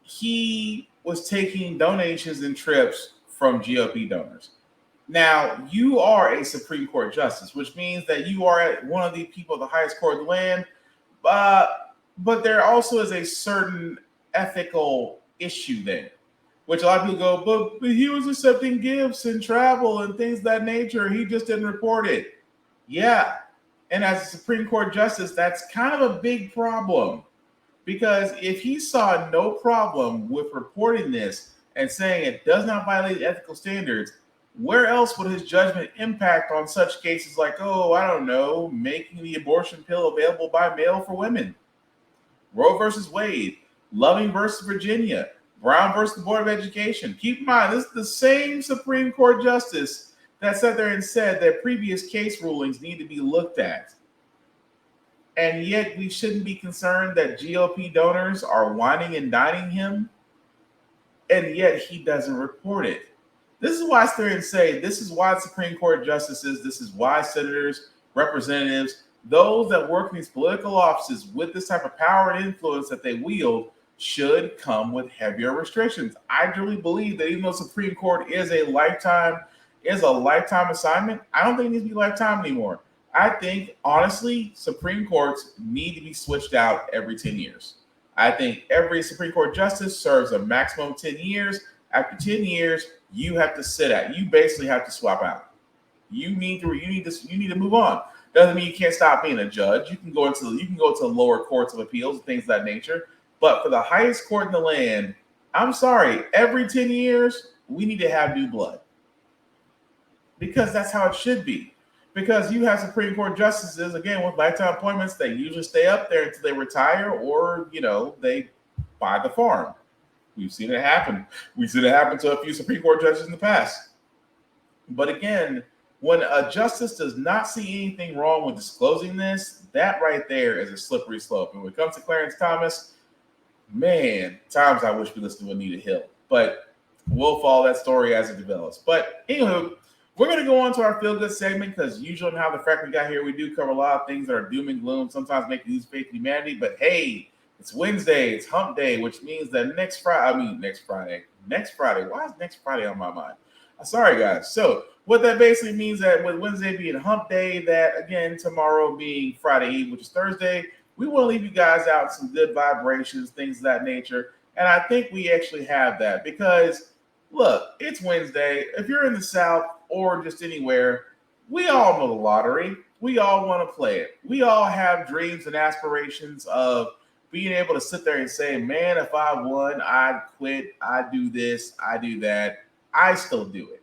[SPEAKER 2] he was taking donations and trips from GOP donors. Now, you are a Supreme Court justice, which means that you are one of the people of the highest court of the land. But there also is a certain ethical issue there, which a lot of people go, but he was accepting gifts and travel and things of that nature. He just didn't report it. Yeah. And as a Supreme Court justice, that's kind of a big problem. Because if he saw no problem with reporting this and saying it does not violate ethical standards, where else would his judgment impact on such cases like, oh, I don't know, making the abortion pill available by mail for women? Roe versus Wade, Loving versus Virginia, Brown versus the Board of Education. Keep in mind, this is the same Supreme Court justice that sat there and said that previous case rulings need to be looked at. And yet we shouldn't be concerned that GOP donors are whining and dining him, and yet he doesn't report it. This is why I sit there and say, this is why Supreme Court justices, this is why senators, representatives, those that work in these political offices with this type of power and influence that they wield should come with heavier restrictions. I truly believe that even though Supreme Court is a lifetime assignment, I don't think it needs to be lifetime anymore. I think, honestly, Supreme Courts need to be switched out every 10 years. I think every Supreme Court justice serves a maximum of 10 years. After 10 years, you have to you basically have to swap out. You need to move on. Doesn't mean you can't stop being a judge. You can go to lower courts of appeals and things of that nature. But for the highest court in the land, I'm sorry, every 10 years, we need to have new blood. Because that's how it should be. Because you have Supreme Court justices, again, with lifetime appointments, they usually stay up there until they retire or, they buy the farm. We've seen it happen. We've seen it happen to a few Supreme Court judges in the past. But again, when a justice does not see anything wrong with disclosing this, that right there is a slippery slope. And when it comes to Clarence Thomas, man, times I wish we listened to Anita Hill. But we'll follow that story as it develops. But anywho, we're going to go on to our feel good segment because usually on How the Frack We Got Here, we do cover a lot of things that are doom and gloom, sometimes make you lose faith in humanity. But hey, it's Wednesday, it's hump day, which means that next Friday. Why is next Friday on my mind? Sorry, guys. So what that basically means that with Wednesday being hump day, that again, tomorrow being Friday Eve, which is Thursday, we want to leave you guys out some good vibrations, things of that nature. And I think we actually have that because, look, it's Wednesday. If you're in the South or just anywhere, we all know the lottery. We all want to play it. We all have dreams and aspirations of being able to sit there and say, man, if I won, I'd quit, I'd do this, I do that. I still do it.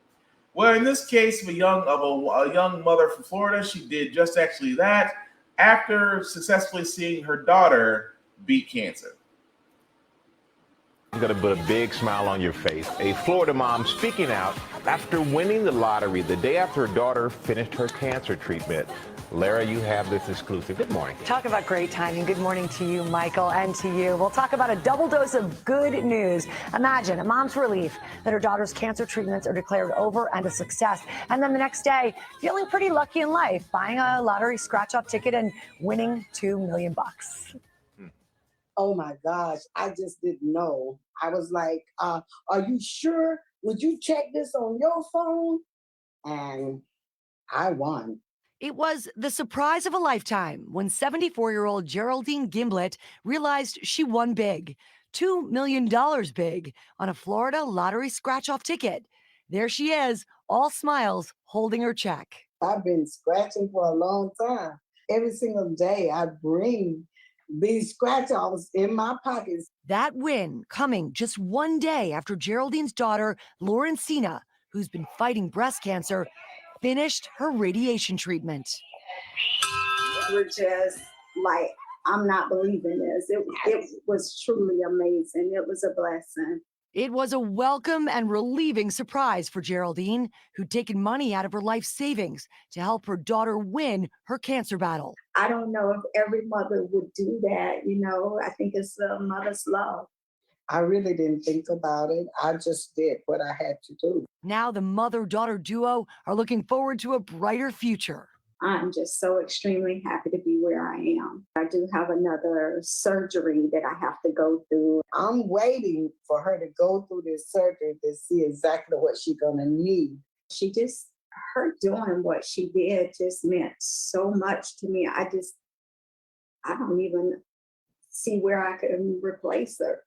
[SPEAKER 2] Well, in this case of a young mother from Florida, she did just actually that after successfully seeing her daughter beat cancer.
[SPEAKER 7] It's going to put a big smile on your face. A Florida mom speaking out after winning the lottery the day after her daughter finished her cancer treatment. Lara, you have this exclusive. Good morning.
[SPEAKER 8] Talk about great timing. Good morning to you, Michael, and to you. We'll talk about a double dose of good news. Imagine a mom's relief that her daughter's cancer treatments are declared over and a success. And then the next day, feeling pretty lucky in life, buying a lottery scratch-off ticket and winning $2 million.
[SPEAKER 9] Oh my gosh, I just didn't know. I was like, are you sure? Would you check this on your phone? And I won.
[SPEAKER 8] It was the surprise of a lifetime when 74-year-old Geraldine Gimblett realized she won big, $2 million big, on a Florida lottery scratch-off ticket. There she is, all smiles, holding her check.
[SPEAKER 9] I've been scratching for a long time. Every single day I bring these scratch-offs in my pockets.
[SPEAKER 8] That win coming just one day after Geraldine's daughter, Lauren Cena, who's been fighting breast cancer, finished her radiation treatment.
[SPEAKER 9] We're just like, I'm not believing this. It was truly amazing. It was a blessing.
[SPEAKER 8] It was a welcome and relieving surprise for Geraldine, who'd taken money out of her life savings to help her daughter win her cancer battle.
[SPEAKER 9] I don't know if every mother would do that. I think it's a mother's love. I really didn't think about it. I just did what I had to do.
[SPEAKER 8] Now the mother-daughter duo are looking forward to a brighter future.
[SPEAKER 9] I'm just so extremely happy to be where I am. I do have another surgery that I have to go through. I'm waiting for her to go through this surgery to see exactly what she's going to need. Her doing what she did just meant so much to me. I don't even see where I could replace her.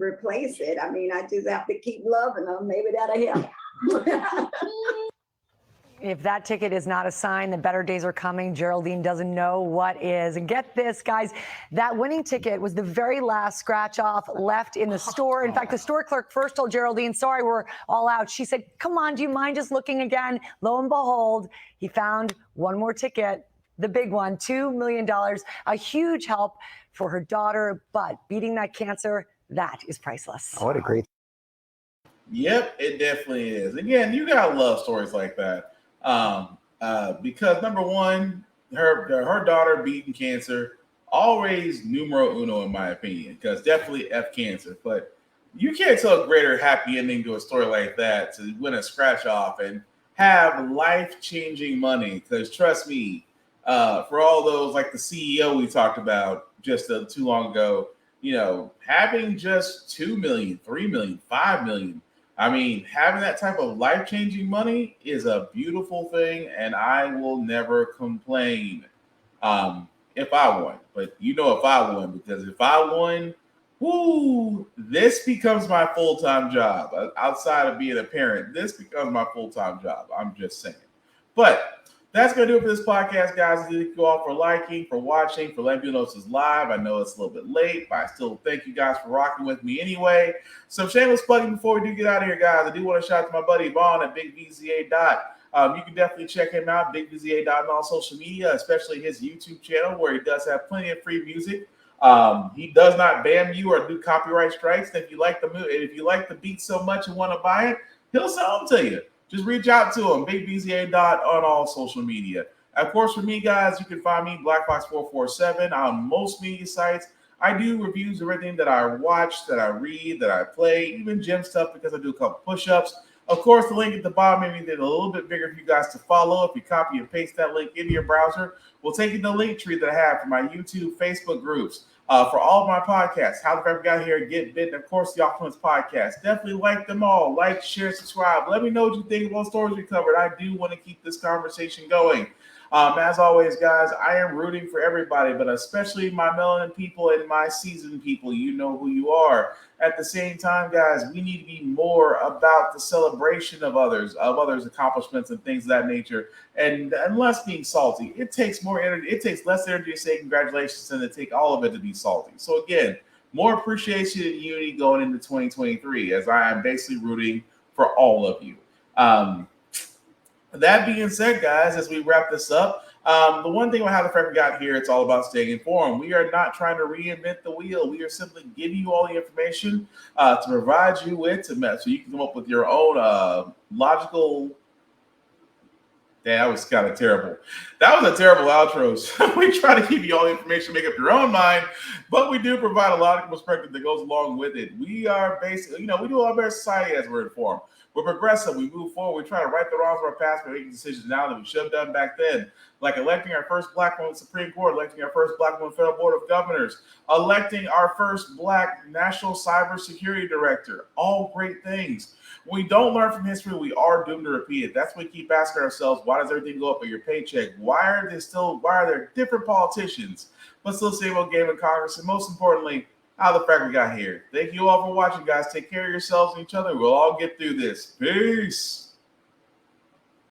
[SPEAKER 9] replace it. I mean, I just have to keep loving them. Maybe that'll help.
[SPEAKER 8] If that ticket is not a sign that better days are coming, Geraldine doesn't know what is. And get this, guys, that winning ticket was the very last scratch off left in the store. In fact, the store clerk first told Geraldine, sorry, we're all out. She said, come on, do you mind just looking again? Lo and behold, he found one more ticket, the big one, $2 million, a huge help for her daughter. But beating that cancer, that is priceless.
[SPEAKER 7] What a great.
[SPEAKER 2] Yep, it definitely is. Again, you gotta love stories like that. Because number one, her daughter beating cancer, always numero uno in my opinion, because definitely F cancer. But you can't tell a greater happy ending to a story like that to win a scratch off and have life-changing money. Because trust me, for all those like the CEO we talked about just too long ago, having just 2 million, 3 million, 5 million. I mean, having that type of life-changing money is a beautiful thing, and I will never complain if I won. But if I won, because if I won, this becomes my full-time job. Outside of being a parent, this becomes my full-time job. I'm just saying. But that's going to do it for this podcast, guys. Thank you all for liking, for watching, for letting me know this is live. I know it's a little bit late, but I still thank you guys for rocking with me anyway. Some shameless plugging before we do get out of here, guys. I do want to shout out to my buddy Vaughn at BigVZA. You can definitely check him out, BigVZA on all social media, especially his YouTube channel, where he does have plenty of free music. He does not ban you or do copyright strikes. If you like the beat so much and want to buy it, he'll sell them to you. Just reach out to him, BigVZA on all social media. Of course, for me, guys, you can find me, BlackBox447, on most media sites. I do reviews of everything that I watch, that I read, that I play, even gym stuff because I do a couple push-ups. Of course, the link at the bottom made it a little bit bigger for you guys to follow. If you copy and paste that link into your browser, we'll take you to the link tree that I have for my YouTube, Facebook groups. For all of my podcasts, How the Frack Got Here, Get Bit, and of course the Off-Limits podcast. Definitely like them all. Like, share, subscribe. Let me know what you think about stories we covered. I do want to keep this conversation going. As always, guys, I am rooting for everybody, but especially my melanin people and my seasoned people. You know who you are. At the same time, guys, we need to be more about the celebration of others' accomplishments and things of that nature, and less being salty. It takes more energy. It takes less energy to say congratulations than to take all of it to be salty. So again, more appreciation and unity going into 2023, as I am basically rooting for all of you. That being said, guys, as we wrap this up, the one thing about How the Frack Got Here, it's all about staying informed. We are not trying to reinvent the wheel. We are simply giving you all the information to provide you with, so you can come up with your own logical. That was kind of terrible. That was a terrible outro. So we try to give you all the information, make up your own mind, but we do provide a lot of perspective that goes along with it. We are basically, we do a better society as we're informed. We're progressive. We move forward. We try to right the wrongs of our past by making decisions now that we should have done back then. Like electing our first black woman Supreme Court, electing our first black woman Federal Board of Governors, electing our first black National Cybersecurity Director. All great things. When we don't learn from history, we are doomed to repeat it. That's when we keep asking ourselves, why does everything go up at your paycheck? Why are there different politicians, but still the same old game in Congress? And most importantly, how the Frack Got Here. Thank you all for watching, guys. Take care of yourselves and each other. We'll all get through this. Peace.